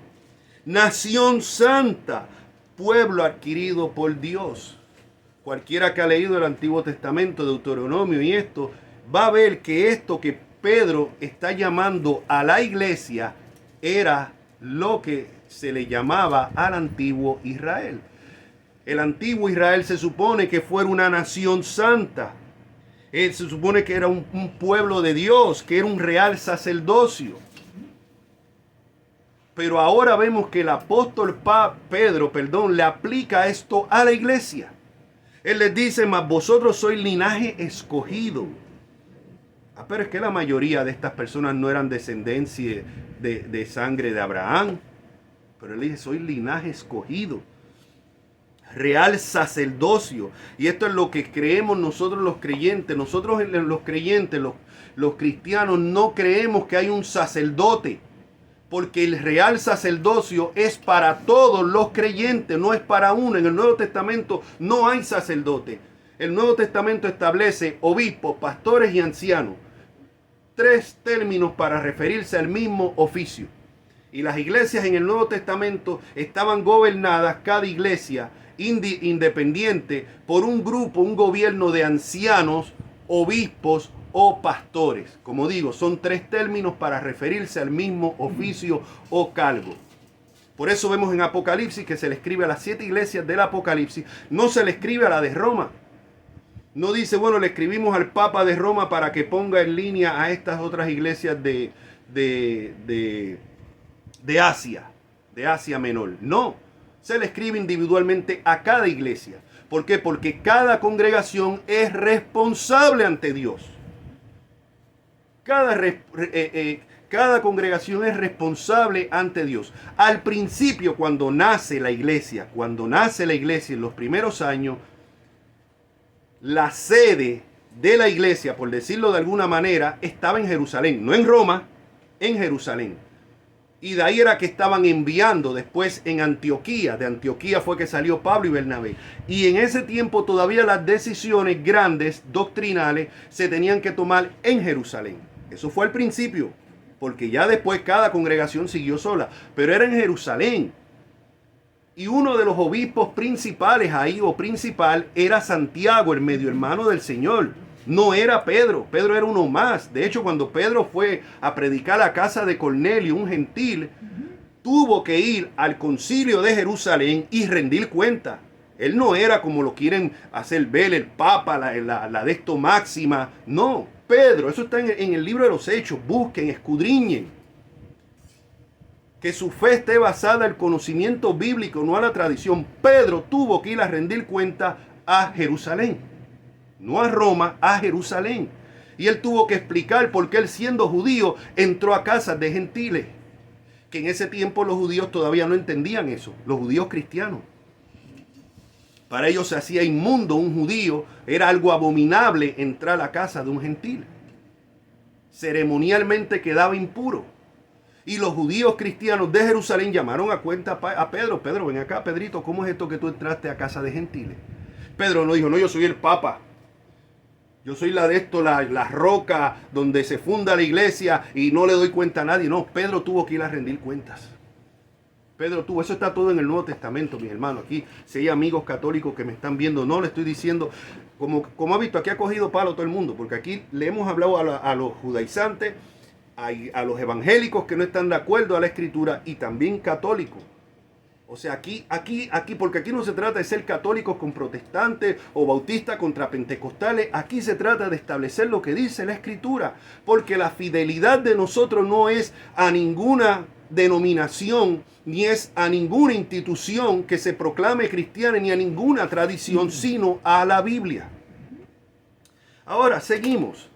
nación santa, pueblo adquirido por Dios. Cualquiera que ha leído el Antiguo Testamento, Deuteronomio y esto, va a ver que esto que Pedro está llamando a la iglesia era lo que se le llamaba al antiguo Israel. El antiguo Israel se supone que fuera una nación santa. Se supone que era un pueblo de Dios, que era un real sacerdocio. Pero ahora vemos que el apóstol Pedro, le aplica esto a la iglesia. Él les dice, mas vosotros sois linaje escogido. Pero es que la mayoría de estas personas no eran descendencia de sangre de Abraham. Pero él dice, soy linaje escogido. Real sacerdocio. Y esto es lo que creemos nosotros los creyentes. Nosotros los creyentes, los cristianos, no creemos que hay un sacerdote. Porque el real sacerdocio es para todos los creyentes, no es para uno. En el Nuevo Testamento no hay sacerdote. El Nuevo Testamento establece obispos, pastores y ancianos. 3 términos para referirse al mismo oficio. Y las iglesias en el Nuevo Testamento estaban gobernadas, cada iglesia independiente, por un grupo, un gobierno de ancianos, obispos o pastores. Como digo, son 3 términos para referirse al mismo oficio o cargo. Por eso vemos en Apocalipsis que se le escribe a las 7 iglesias del Apocalipsis, no se le escribe a la de Roma. No dice, bueno, le escribimos al Papa de Roma para que ponga en línea a estas otras iglesias de Asia Menor. No, se le escribe individualmente a cada iglesia. ¿Por qué? Porque cada congregación es responsable ante Dios. Cada congregación es responsable ante Dios. Al principio, cuando nace la iglesia en los primeros años, la sede de la iglesia, por decirlo de alguna manera, estaba en Jerusalén, no en Roma, en Jerusalén. Y de ahí era que estaban enviando después en Antioquía. De Antioquía fue que salió Pablo y Bernabé. Y en ese tiempo todavía las decisiones grandes, doctrinales, se tenían que tomar en Jerusalén. Eso fue al principio, porque ya después cada congregación siguió sola. Pero era en Jerusalén. Y uno de los obispos principales ahí, o principal, era Santiago, el medio hermano del Señor. No era Pedro. Pedro era uno más. De hecho, cuando Pedro fue a predicar a la casa de Cornelio, un gentil, tuvo que ir al concilio de Jerusalén y rendir cuenta. Él no era como lo quieren hacer ver el Papa, la de esto máxima. No, Pedro, eso está en el libro de los Hechos. Busquen, escudriñen. Que su fe esté basada en el conocimiento bíblico, no a la tradición. Pedro tuvo que ir a rendir cuenta a Jerusalén. No a Roma, a Jerusalén. Y él tuvo que explicar por qué él, siendo judío, entró a casas de gentiles. Que en ese tiempo los judíos todavía no entendían eso. Los judíos cristianos. Para ellos se hacía inmundo un judío. Era algo abominable entrar a la casa de un gentil. Ceremonialmente quedaba impuro. Y los judíos cristianos de Jerusalén llamaron a cuenta a Pedro. Pedro, ven acá, Pedrito, ¿cómo es esto que tú entraste a casa de gentiles? Pedro no dijo, no, yo soy el Papa. Yo soy la roca donde se funda la iglesia y no le doy cuenta a nadie. No, Pedro tuvo que ir a rendir cuentas. Eso está todo en el Nuevo Testamento, mis hermanos. Aquí, si hay amigos católicos que me están viendo, no le estoy diciendo, como ha visto, aquí ha cogido palo todo el mundo, porque aquí le hemos hablado a los judaizantes, a los evangélicos que no están de acuerdo a la escritura y también católicos. O sea, aquí, porque aquí no se trata de ser católicos con protestantes o bautistas contra pentecostales. Aquí se trata de establecer lo que dice la escritura. Porque la fidelidad de nosotros no es a ninguna denominación, ni es a ninguna institución que se proclame cristiana, ni a ninguna tradición, sino a la Biblia. Ahora, seguimos.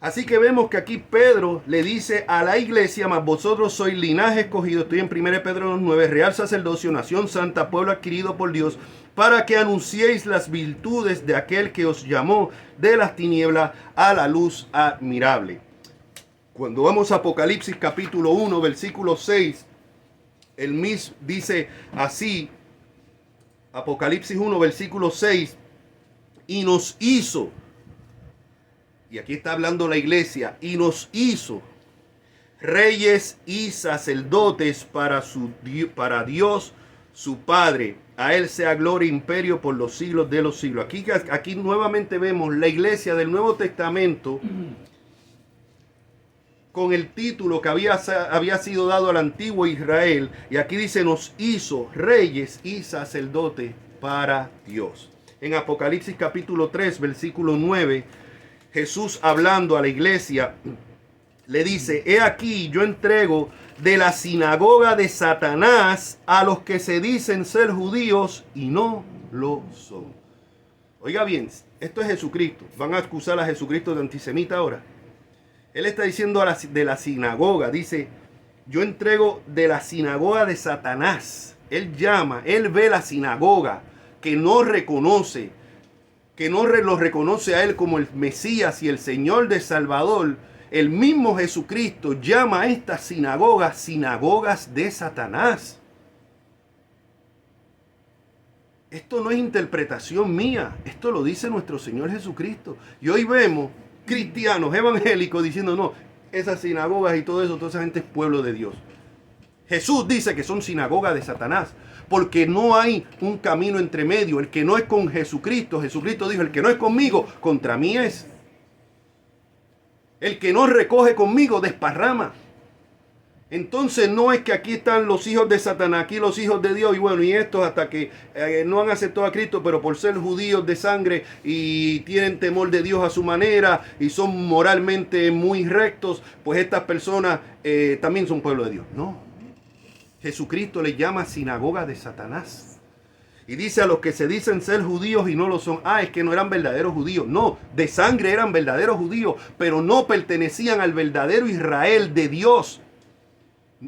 Así que vemos que aquí Pedro le dice a la iglesia, mas vosotros sois linaje escogido, estoy en 1 Pedro 9, real sacerdocio, nación santa, pueblo adquirido por Dios, para que anunciéis las virtudes de aquel que os llamó de las tinieblas a la luz admirable. Cuando vamos a Apocalipsis capítulo 1, versículo 6, el mismo dice así, Apocalipsis 1, versículo 6, y nos hizo, y aquí está hablando la iglesia, y nos hizo reyes y sacerdotes para Dios su Padre. A Él sea gloria e imperio por los siglos de los siglos. Aquí nuevamente vemos la iglesia del Nuevo Testamento con el título que había sido dado al antiguo Israel. Y aquí dice, nos hizo reyes y sacerdotes para Dios. En Apocalipsis capítulo 3, versículo 9, Jesús hablando a la iglesia, le dice, he aquí yo entrego de la sinagoga de Satanás a los que se dicen ser judíos y no lo son. Oiga bien, esto es Jesucristo. Van a acusar a Jesucristo de antisemita ahora. Él está diciendo de la sinagoga, dice, yo entrego de la sinagoga de Satanás. Él ve la sinagoga que no reconoce, que no lo reconoce a él como el Mesías y el Señor de Salvador. El mismo Jesucristo llama a estas sinagogas, sinagogas de Satanás. Esto no es interpretación mía, esto lo dice nuestro Señor Jesucristo. Y hoy vemos cristianos evangélicos diciendo, no, esas sinagogas y todo eso, toda esa gente es pueblo de Dios. Jesús dice que son sinagogas de Satanás, porque no hay un camino entre medio. El que no es con Jesucristo, Jesucristo dijo, el que no es conmigo, contra mí es. El que no recoge conmigo, desparrama. Entonces no es que aquí están los hijos de Satanás, aquí los hijos de Dios, y bueno, y estos hasta que no han aceptado a Cristo, pero por ser judíos de sangre y tienen temor de Dios a su manera y son moralmente muy rectos, pues estas personas también son pueblo de Dios. No, Jesucristo les llama sinagoga de Satanás. Y dice a los que se dicen ser judíos y no lo son. Es que no eran verdaderos judíos. No, de sangre eran verdaderos judíos, pero no pertenecían al verdadero Israel de Dios.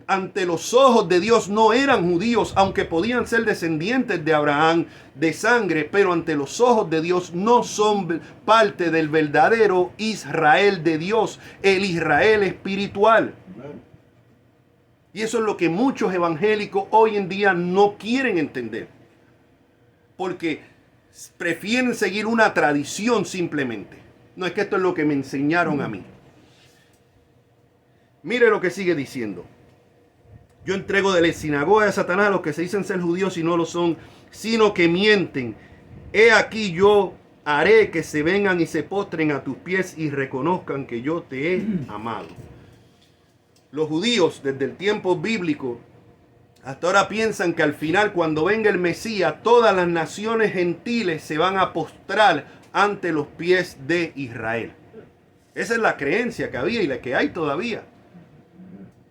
Ante los ojos de Dios no eran judíos, aunque podían ser descendientes de Abraham de sangre, pero ante los ojos de Dios no son parte del verdadero Israel de Dios, el Israel espiritual. Y eso es lo que muchos evangélicos hoy en día no quieren entender, porque prefieren seguir una tradición simplemente. No, es que esto es lo que me enseñaron a mí. Mire lo que sigue diciendo. Yo entrego de la sinagoga de Satanás a los que se dicen ser judíos y no lo son, sino que mienten. He aquí yo haré que se vengan y se postren a tus pies y reconozcan que yo te he amado. Los judíos desde el tiempo bíblico hasta ahora piensan que al final, cuando venga el Mesías, todas las naciones gentiles se van a postrar ante los pies de Israel. Esa es la creencia que había y la que hay todavía.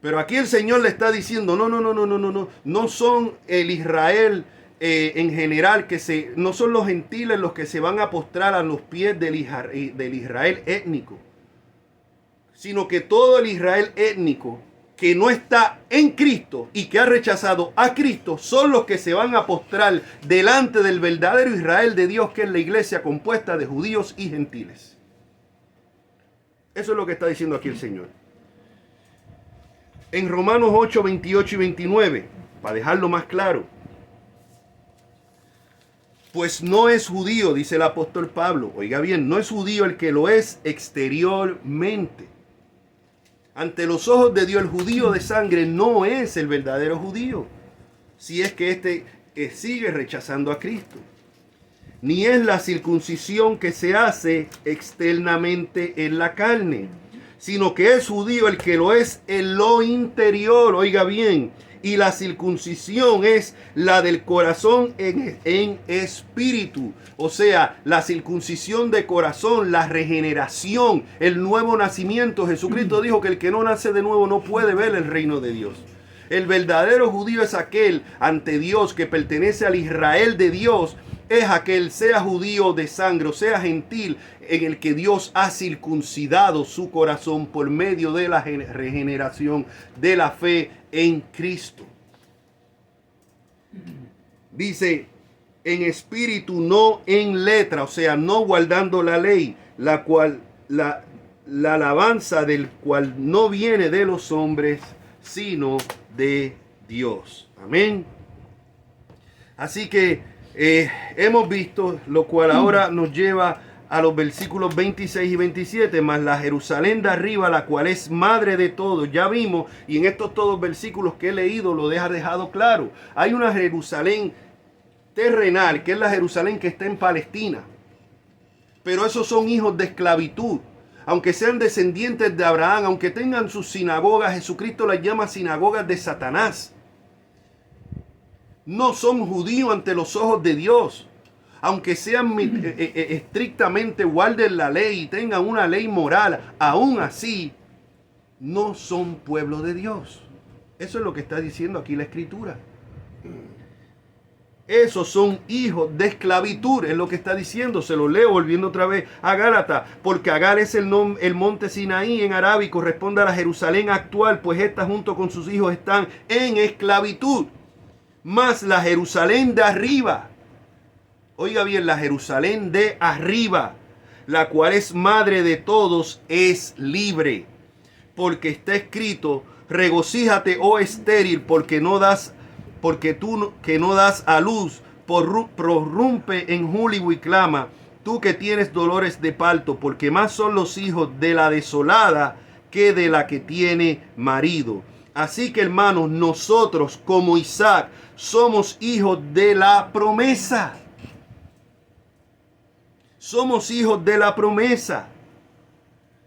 Pero aquí el Señor le está diciendo, no son el Israel en general, no son los gentiles los que se van a postrar a los pies del Israel étnico, sino que todo el Israel étnico que no está en Cristo y que ha rechazado a Cristo son los que se van a postrar delante del verdadero Israel de Dios, que es la iglesia compuesta de judíos y gentiles. Eso es lo que está diciendo aquí el Señor. En Romanos 8, 28 y 29, para dejarlo más claro. Pues no es judío, dice el apóstol Pablo. Oiga bien, no es judío el que lo es exteriormente. Ante los ojos de Dios, el judío de sangre no es el verdadero judío, si es que éste sigue rechazando a Cristo. Ni es la circuncisión que se hace externamente en la carne, sino que es judío el que lo es en lo interior, oiga bien, y la circuncisión es la del corazón en espíritu, o sea, la circuncisión de corazón, la regeneración, el nuevo nacimiento. Jesucristo dijo que el que no nace de nuevo no puede ver el reino de Dios. El verdadero judío es aquel ante Dios que pertenece al Israel de Dios, es aquel, sea judío de sangre o sea gentil, en el que Dios ha circuncidado su corazón por medio de la regeneración de la fe en Cristo. Dice, en espíritu, no en letra, o sea, no guardando la ley, la cual la alabanza del cual no viene de los hombres, sino de Dios. Amén. Así que hemos visto, lo cual ahora nos lleva a los versículos 26 y 27, más la Jerusalén de arriba, la cual es madre de todos. Ya vimos, y en estos todos versículos que he leído lo deja dejado claro. Hay una Jerusalén terrenal, que es la Jerusalén que está en Palestina. Pero esos son hijos de esclavitud. Aunque sean descendientes de Abraham, aunque tengan sus sinagogas, Jesucristo las llama sinagogas de Satanás. No son judíos ante los ojos de Dios. aunque sean estrictamente guarden la ley y tengan una ley moral, aún así no son pueblo de Dios. Eso es lo que está diciendo aquí la Escritura. Esos son hijos de esclavitud, es lo que está diciendo. Se lo leo volviendo otra vez a Gálatas. Porque Agar es el monte Sinaí en árabe y corresponde a la Jerusalén actual, pues esta junto con sus hijos están en esclavitud. Mas la Jerusalén de arriba, oiga bien, la Jerusalén de arriba, la cual es madre de todos, es libre. Porque está escrito: regocíjate, oh estéril, porque tú que no das a luz, prorrumpe en júbilo y clama, tú que tienes dolores de parto, porque más son los hijos de la desolada que de la que tiene marido. Así que, hermanos, nosotros como Isaac somos hijos de la promesa. Somos hijos de la promesa.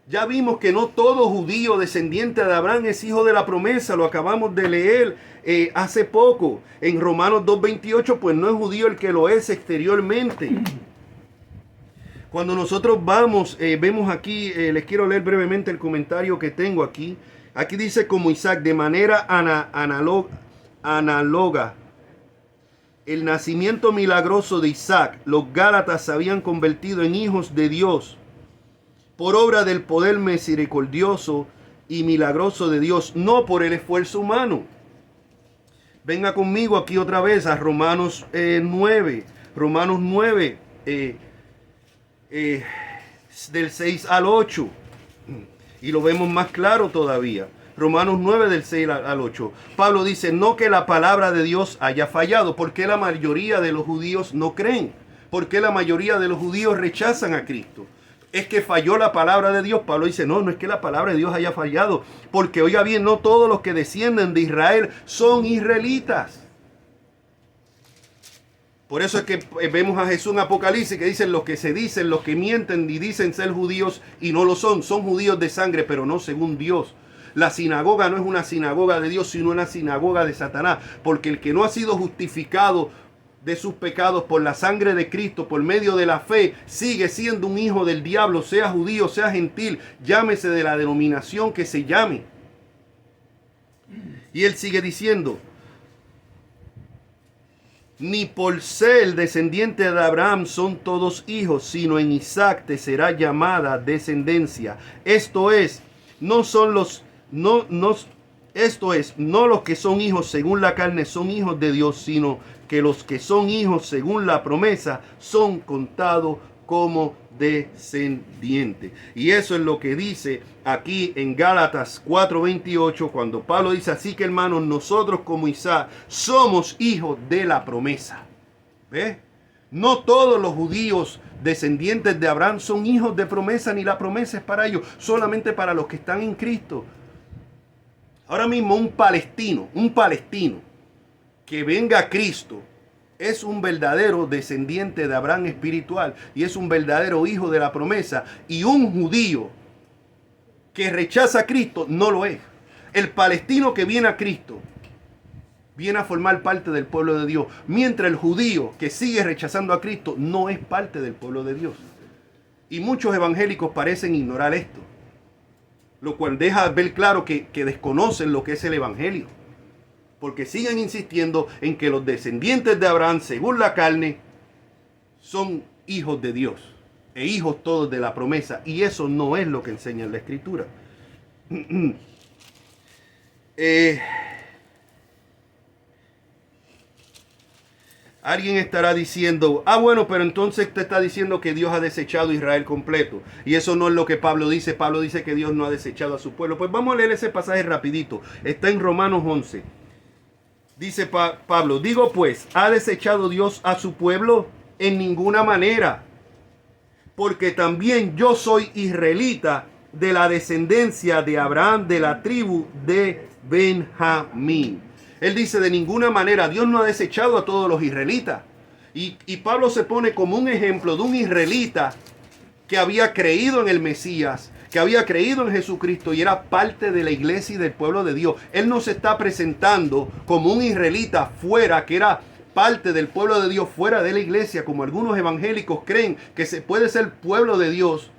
Ya vimos que no todo judío descendiente de Abraham es hijo de la promesa. Lo acabamos de leer hace poco. En Romanos 2:28, pues no es judío el que lo es exteriormente. Cuando nosotros vemos aquí, les quiero leer brevemente el comentario que tengo aquí. Aquí dice: como Isaac, de manera análoga, el nacimiento milagroso de Isaac, los Gálatas se habían convertido en hijos de Dios por obra del poder misericordioso y milagroso de Dios, no por el esfuerzo humano. Venga conmigo aquí otra vez a Romanos 9. Romanos 9, del 6 al 8. Y lo vemos más claro todavía. Romanos 9 del 6 al 8. Pablo dice: no que la palabra de Dios haya fallado. ¿Por qué la mayoría de los judíos no creen? ¿Por qué la mayoría de los judíos rechazan a Cristo? Es que falló la palabra de Dios. Pablo dice: no es que la palabra de Dios haya fallado, porque oiga bien, no todos los que descienden de Israel son israelitas. Por eso es que vemos a Jesús en Apocalipsis que dicen: los que se dicen, los que mienten y dicen ser judíos y no lo son judíos de sangre, pero no según Dios. La sinagoga no es una sinagoga de Dios, sino una sinagoga de Satanás, porque el que no ha sido justificado de sus pecados por la sangre de Cristo, por medio de la fe, sigue siendo un hijo del diablo, sea judío, sea gentil, llámese de la denominación que se llame. Y él sigue diciendo: ni por ser descendiente de Abraham son todos hijos, sino en Isaac te será llamada descendencia. Esto es, no los que son hijos según la carne son hijos de Dios, sino que los que son hijos según la promesa son contados como descendientes. Y eso es lo que dice aquí en Gálatas 4:28, cuando Pablo dice: así que, hermanos, nosotros como Isaac somos hijos de la promesa. ¿Ve? No todos los judíos descendientes de Abraham son hijos de promesa, ni la promesa es para ellos, solamente para los que están en Cristo. Ahora mismo un palestino que venga a Cristo es un verdadero descendiente de Abraham espiritual y es un verdadero hijo de la promesa. Y un judío que rechaza a Cristo no lo es. El palestino que viene a Cristo viene a formar parte del pueblo de Dios, mientras el judío que sigue rechazando a Cristo no es parte del pueblo de Dios. Y muchos evangélicos parecen ignorar esto, lo cual deja ver claro que desconocen lo que es el evangelio, porque siguen insistiendo en que los descendientes de Abraham, según la carne, son hijos de Dios e hijos todos de la promesa, y eso no es lo que enseña la Escritura. Alguien estará diciendo: bueno, pero entonces te está diciendo que Dios ha desechado a Israel completo. Y eso no es lo que Pablo dice. Pablo dice que Dios no ha desechado a su pueblo. Pues vamos a leer ese pasaje rapidito. Está en Romanos 11. Dice Pablo: digo pues, ¿ha desechado Dios a su pueblo? En ninguna manera. Porque también yo soy israelita, de la descendencia de Abraham, de la tribu de Benjamín. Él dice: de ninguna manera, Dios no ha desechado a todos los israelitas. Y Pablo se pone como un ejemplo de un israelita que había creído en el Mesías, que había creído en Jesucristo y era parte de la iglesia y del pueblo de Dios. Él no se está presentando como un israelita fuera que era parte del pueblo de Dios fuera de la iglesia, como algunos evangélicos creen que se puede ser pueblo de Dios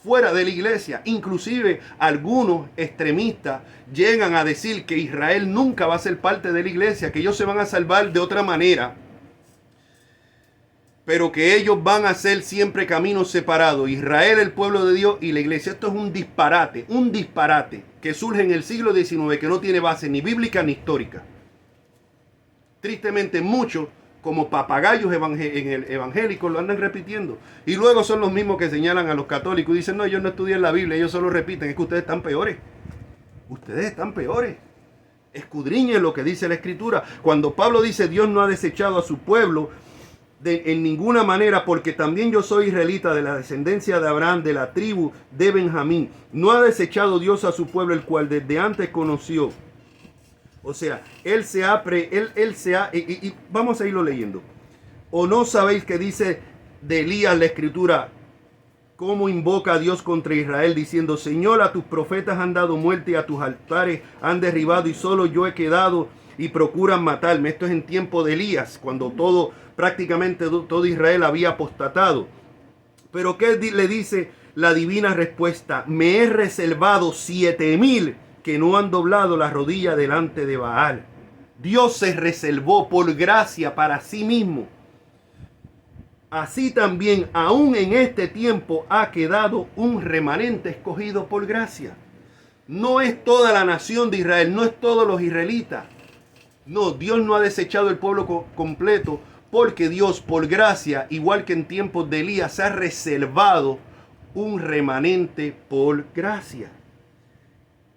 fuera de la iglesia. Inclusive algunos extremistas llegan a decir que Israel nunca va a ser parte de la iglesia, que ellos se van a salvar de otra manera, pero que ellos van a ser siempre caminos separados. Israel, el pueblo de Dios, y la iglesia. Esto es un disparate que surge en el siglo XIX, que no tiene base ni bíblica ni histórica. Tristemente muchos, como papagayos evangélicos, lo andan repitiendo. Y luego son los mismos que señalan a los católicos y dicen, no, ellos no estudian la Biblia, ellos solo repiten. Es que ustedes están peores. Ustedes están peores. Escudriñen lo que dice la Escritura. Cuando Pablo dice, Dios no ha desechado a su pueblo en ninguna manera, porque también yo soy israelita, de la descendencia de Abraham, de la tribu de Benjamín. No ha desechado Dios a su pueblo, el cual desde antes conoció. O sea, y vamos a irlo leyendo. ¿O no sabéis que dice de Elías la Escritura, cómo invoca a Dios contra Israel, diciendo, Señor, a tus profetas han dado muerte y a tus altares han derribado, y solo yo he quedado y procuran matarme? Esto es en tiempo de Elías, cuando prácticamente todo Israel había apostatado. Pero ¿qué le dice la divina respuesta? Me he reservado 7,000 que no han doblado la rodilla delante de Baal. Dios se reservó por gracia para sí mismo. Así también, aún en este tiempo, ha quedado un remanente escogido por gracia. No es toda la nación de Israel, no es todos los israelitas. No, Dios no ha desechado el pueblo completo, porque Dios, por gracia, igual que en tiempos de Elías, ha reservado un remanente por gracia.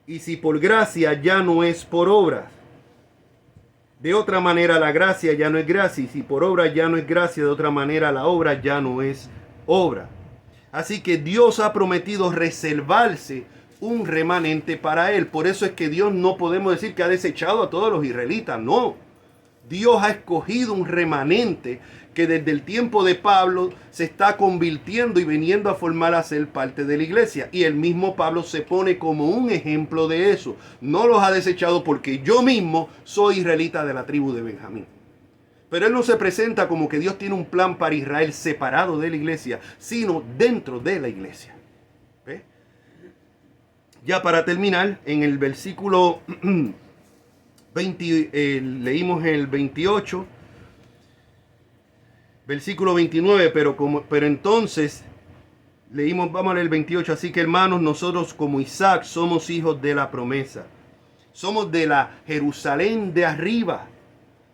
Y si por gracia, ya no es por obras. De otra manera, la gracia ya no es gracia. Y si por obra ya no es gracia, de otra manera, la obra ya no es obra. Así que Dios ha prometido reservarse un remanente para él. Por eso es que Dios no podemos decir que ha desechado a todos los israelitas. No. Dios ha escogido un remanente que desde el tiempo de Pablo se está convirtiendo y viniendo a formar a ser parte de la iglesia. Y el mismo Pablo se pone como un ejemplo de eso. No los ha desechado porque yo mismo soy israelita de la tribu de Benjamín. Pero él no se presenta como que Dios tiene un plan para Israel separado de la iglesia, sino dentro de la iglesia. ¿Ve? Ya para terminar, en el versículo leímos el 28, versículo 29, pero entonces leímos, vamos a leer el 28, así que hermanos, nosotros como Isaac somos hijos de la promesa. Somos de la Jerusalén de arriba,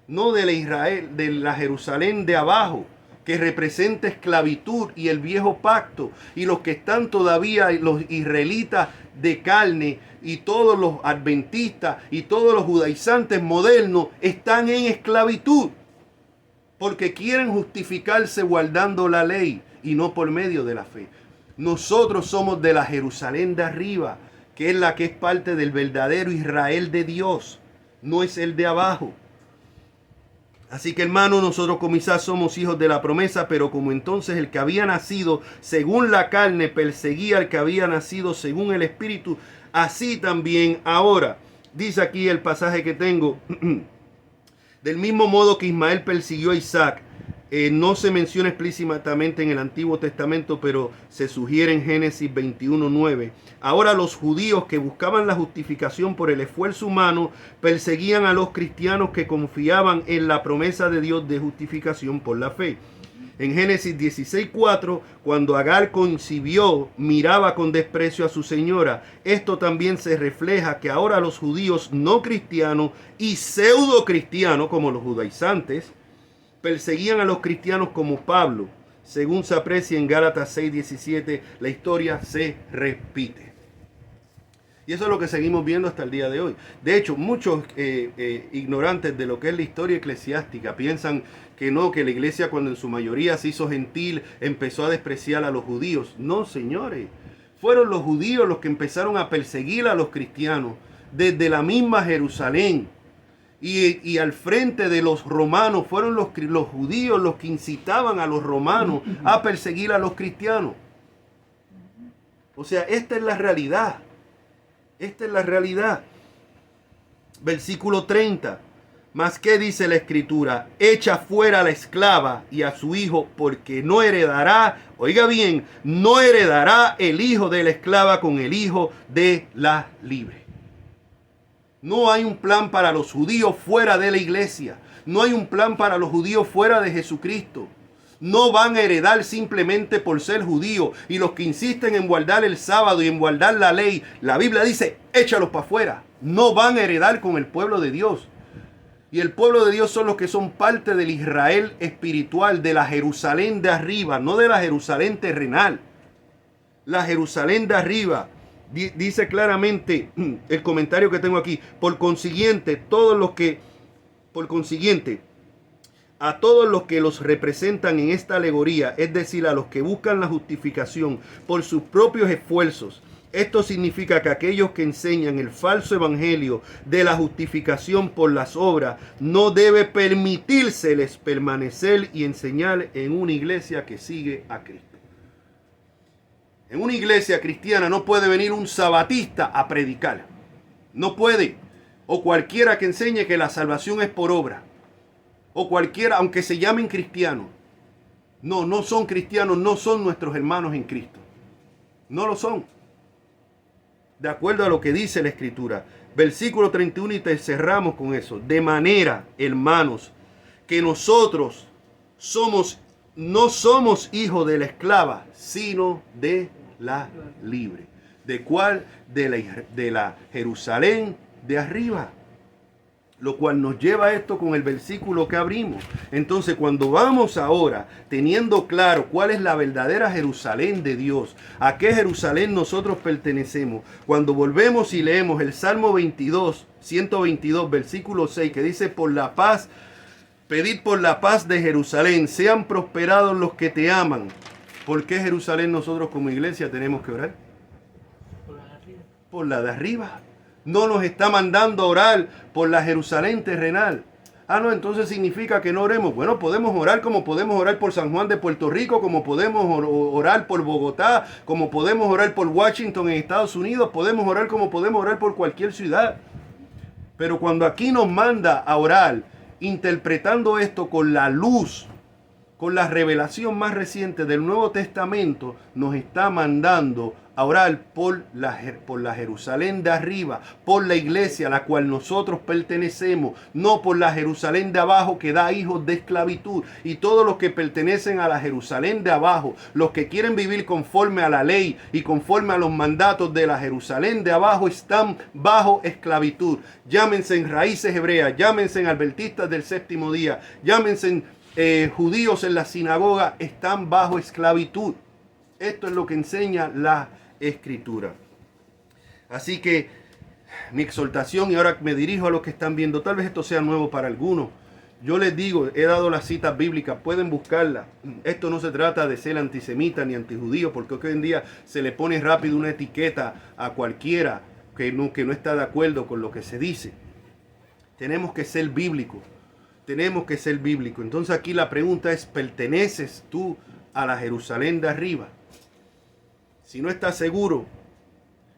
no de la Israel, de la Jerusalén de abajo, que representa esclavitud y el viejo pacto, y los que están todavía, los israelitas de carne, y todos los adventistas y todos los judaizantes modernos están en esclavitud, porque quieren justificarse guardando la ley y no por medio de la fe. Nosotros somos de la Jerusalén de arriba, que es la que es parte del verdadero Israel de Dios, no es el de abajo. Así que hermanos, nosotros como Isaac somos hijos de la promesa, pero como entonces el que había nacido según la carne perseguía al que había nacido según el Espíritu, así también ahora. Dice aquí el pasaje que tengo, del mismo modo que Ismael persiguió a Isaac, no se menciona explícitamente en el Antiguo Testamento, pero se sugiere en Génesis 21:9. Ahora los judíos que buscaban la justificación por el esfuerzo humano perseguían a los cristianos que confiaban en la promesa de Dios de justificación por la fe. En Génesis 16:4, cuando Agar concibió, miraba con desprecio a su señora. Esto también se refleja que ahora los judíos no cristianos y pseudo cristianos, como los judaizantes, perseguían a los cristianos como Pablo. Según se aprecia en Gálatas 6:17, la historia se repite. Y eso es lo que seguimos viendo hasta el día de hoy. De hecho, muchos ignorantes de lo que es la historia eclesiástica piensan que no, que la iglesia cuando en su mayoría se hizo gentil empezó a despreciar a los judíos. No, señores. Fueron los judíos los que empezaron a perseguir a los cristianos desde la misma Jerusalén. Y al frente de los romanos fueron los judíos los que incitaban a los romanos a perseguir a los cristianos. O sea, esta es la realidad. Esta es la realidad. Versículo 30. Mas ¿qué dice la Escritura? Echa fuera a la esclava y a su hijo, porque no heredará, oiga bien, no heredará el hijo de la esclava con el hijo de la libre. No hay un plan para los judíos fuera de la iglesia. No hay un plan para los judíos fuera de Jesucristo. No van a heredar simplemente por ser judíos. Y los que insisten en guardar el sábado y en guardar la ley, la Biblia dice, échalos para afuera. No van a heredar con el pueblo de Dios. Y el pueblo de Dios son los que son parte del Israel espiritual, de la Jerusalén de arriba, no de la Jerusalén terrenal. La Jerusalén de arriba. Dice claramente el comentario que tengo aquí. Por consiguiente, a todos los que los representan en esta alegoría, es decir, a los que buscan la justificación por sus propios esfuerzos, esto significa que aquellos que enseñan el falso evangelio de la justificación por las obras, no debe permitírseles permanecer y enseñar en una iglesia que sigue a Cristo. En una iglesia cristiana no puede venir un sabatista a predicar. No puede. O cualquiera que enseñe que la salvación es por obra. O cualquiera, aunque se llamen cristianos. No son cristianos, no son nuestros hermanos en Cristo. No lo son. De acuerdo a lo que dice la Escritura. Versículo 31 y te cerramos con eso. De manera, hermanos, que nosotros no somos hijos de la esclava, sino de la libre. ¿De cuál? De la Jerusalén de arriba. Lo cual nos lleva a esto con el versículo que abrimos. Entonces, cuando vamos ahora teniendo claro cuál es la verdadera Jerusalén de Dios, a qué Jerusalén nosotros pertenecemos, cuando volvemos y leemos el Salmo 122, versículo 6, que dice, por la paz, pedid por la paz de Jerusalén, sean prosperados los que te aman. ¿Por qué Jerusalén nosotros como iglesia tenemos que orar? Por la de arriba. No nos está mandando a orar por la Jerusalén terrenal. No, entonces significa que no oremos. Bueno, podemos orar como podemos orar por San Juan de Puerto Rico, como podemos orar por Bogotá, como podemos orar por Washington en Estados Unidos, podemos orar como podemos orar por cualquier ciudad. Pero cuando aquí nos manda a orar, interpretando esto con la luz, con la revelación más reciente del Nuevo Testamento, nos está mandando a orar por la Jerusalén de arriba, por la iglesia a la cual nosotros pertenecemos, no por la Jerusalén de abajo que da hijos de esclavitud. Y todos los que pertenecen a la Jerusalén de abajo, los que quieren vivir conforme a la ley y conforme a los mandatos de la Jerusalén de abajo, están bajo esclavitud. Llámense en raíces hebreas, llámense en adventistas del séptimo día, llámense judíos en la sinagoga, están bajo esclavitud. Esto es lo que enseña la Escritura. Así que mi exhortación, y ahora me dirijo a los que están viendo, tal vez esto sea nuevo para algunos. Yo les digo, he dado las citas bíblicas, pueden buscarlas. Esto no se trata de ser antisemita ni antijudío, porque hoy en día se le pone rápido una etiqueta a cualquiera que no está de acuerdo con lo que se dice. Tenemos que ser bíblicos. Tenemos que ser bíblicos. Entonces aquí la pregunta es, ¿perteneces tú a la Jerusalén de arriba? Si no estás seguro,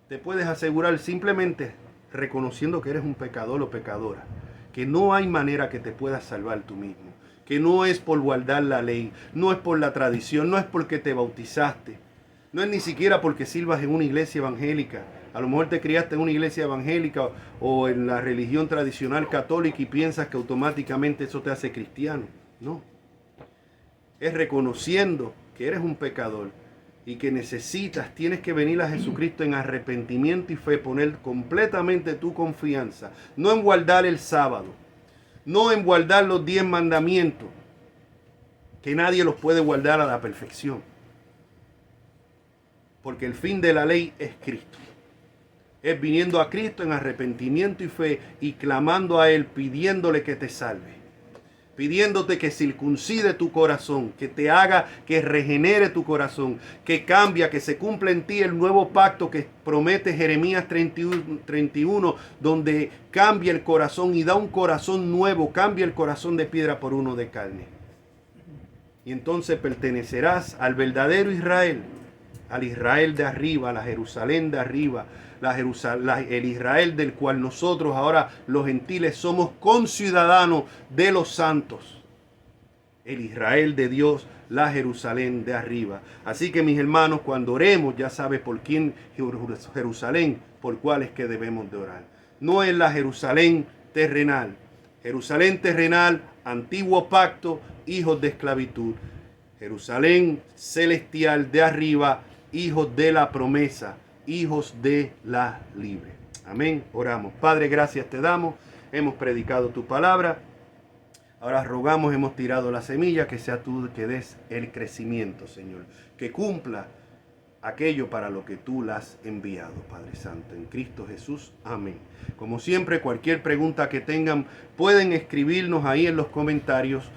te puedes asegurar simplemente reconociendo que eres un pecador o pecadora, que no hay manera que te puedas salvar tú mismo, que no es por guardar la ley, no es por la tradición, no es porque te bautizaste, no es ni siquiera porque sirvas en una iglesia evangélica. A lo mejor te criaste en una iglesia evangélica o en la religión tradicional católica y piensas que automáticamente eso te hace cristiano. No. Es reconociendo que eres un pecador y que tienes que venir a Jesucristo en arrepentimiento y fe, poner completamente tu confianza, no en guardar el sábado, no en guardar los 10 mandamientos, que nadie los puede guardar a la perfección, porque el fin de la ley es Cristo. Es viniendo a Cristo en arrepentimiento y fe y clamando a Él, pidiéndole que te salve. Pidiéndote que circuncide tu corazón, que te haga, que regenere tu corazón, que cambie, que se cumpla en ti el nuevo pacto que promete Jeremías 31, donde cambia el corazón y da un corazón nuevo, cambia el corazón de piedra por uno de carne. Y entonces pertenecerás al verdadero Israel, al Israel de arriba, la Jerusalén de arriba, el Israel del cual nosotros ahora los gentiles somos conciudadanos de los santos. El Israel de Dios, la Jerusalén de arriba. Así que mis hermanos, cuando oremos, ya sabe por quién Jerusalén, por cuál es que debemos de orar. No es la Jerusalén terrenal. Jerusalén terrenal, antiguo pacto, hijos de esclavitud. Jerusalén celestial de arriba, hijos de la promesa, hijos de la libre. Amén. Oramos. Padre, gracias te damos. Hemos predicado tu palabra. Ahora rogamos, hemos tirado la semilla, que sea tú que des el crecimiento, Señor. Que cumpla aquello para lo que tú la has enviado, Padre Santo. En Cristo Jesús. Amén. Como siempre, cualquier pregunta que tengan, pueden escribirnos ahí en los comentarios.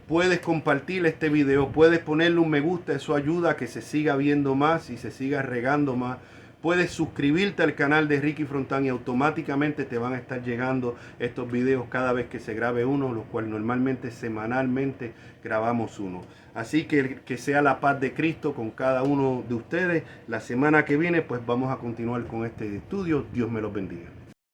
Puedes compartir este video, puedes ponerle un me gusta, eso ayuda a que se siga viendo más y se siga regando más. Puedes suscribirte al canal de Ricky Frontán y automáticamente te van a estar llegando estos videos cada vez que se grabe uno, los cuales normalmente semanalmente grabamos uno. Así que sea la paz de Cristo con cada uno de ustedes. La semana que viene pues vamos a continuar con este estudio. Dios me los bendiga.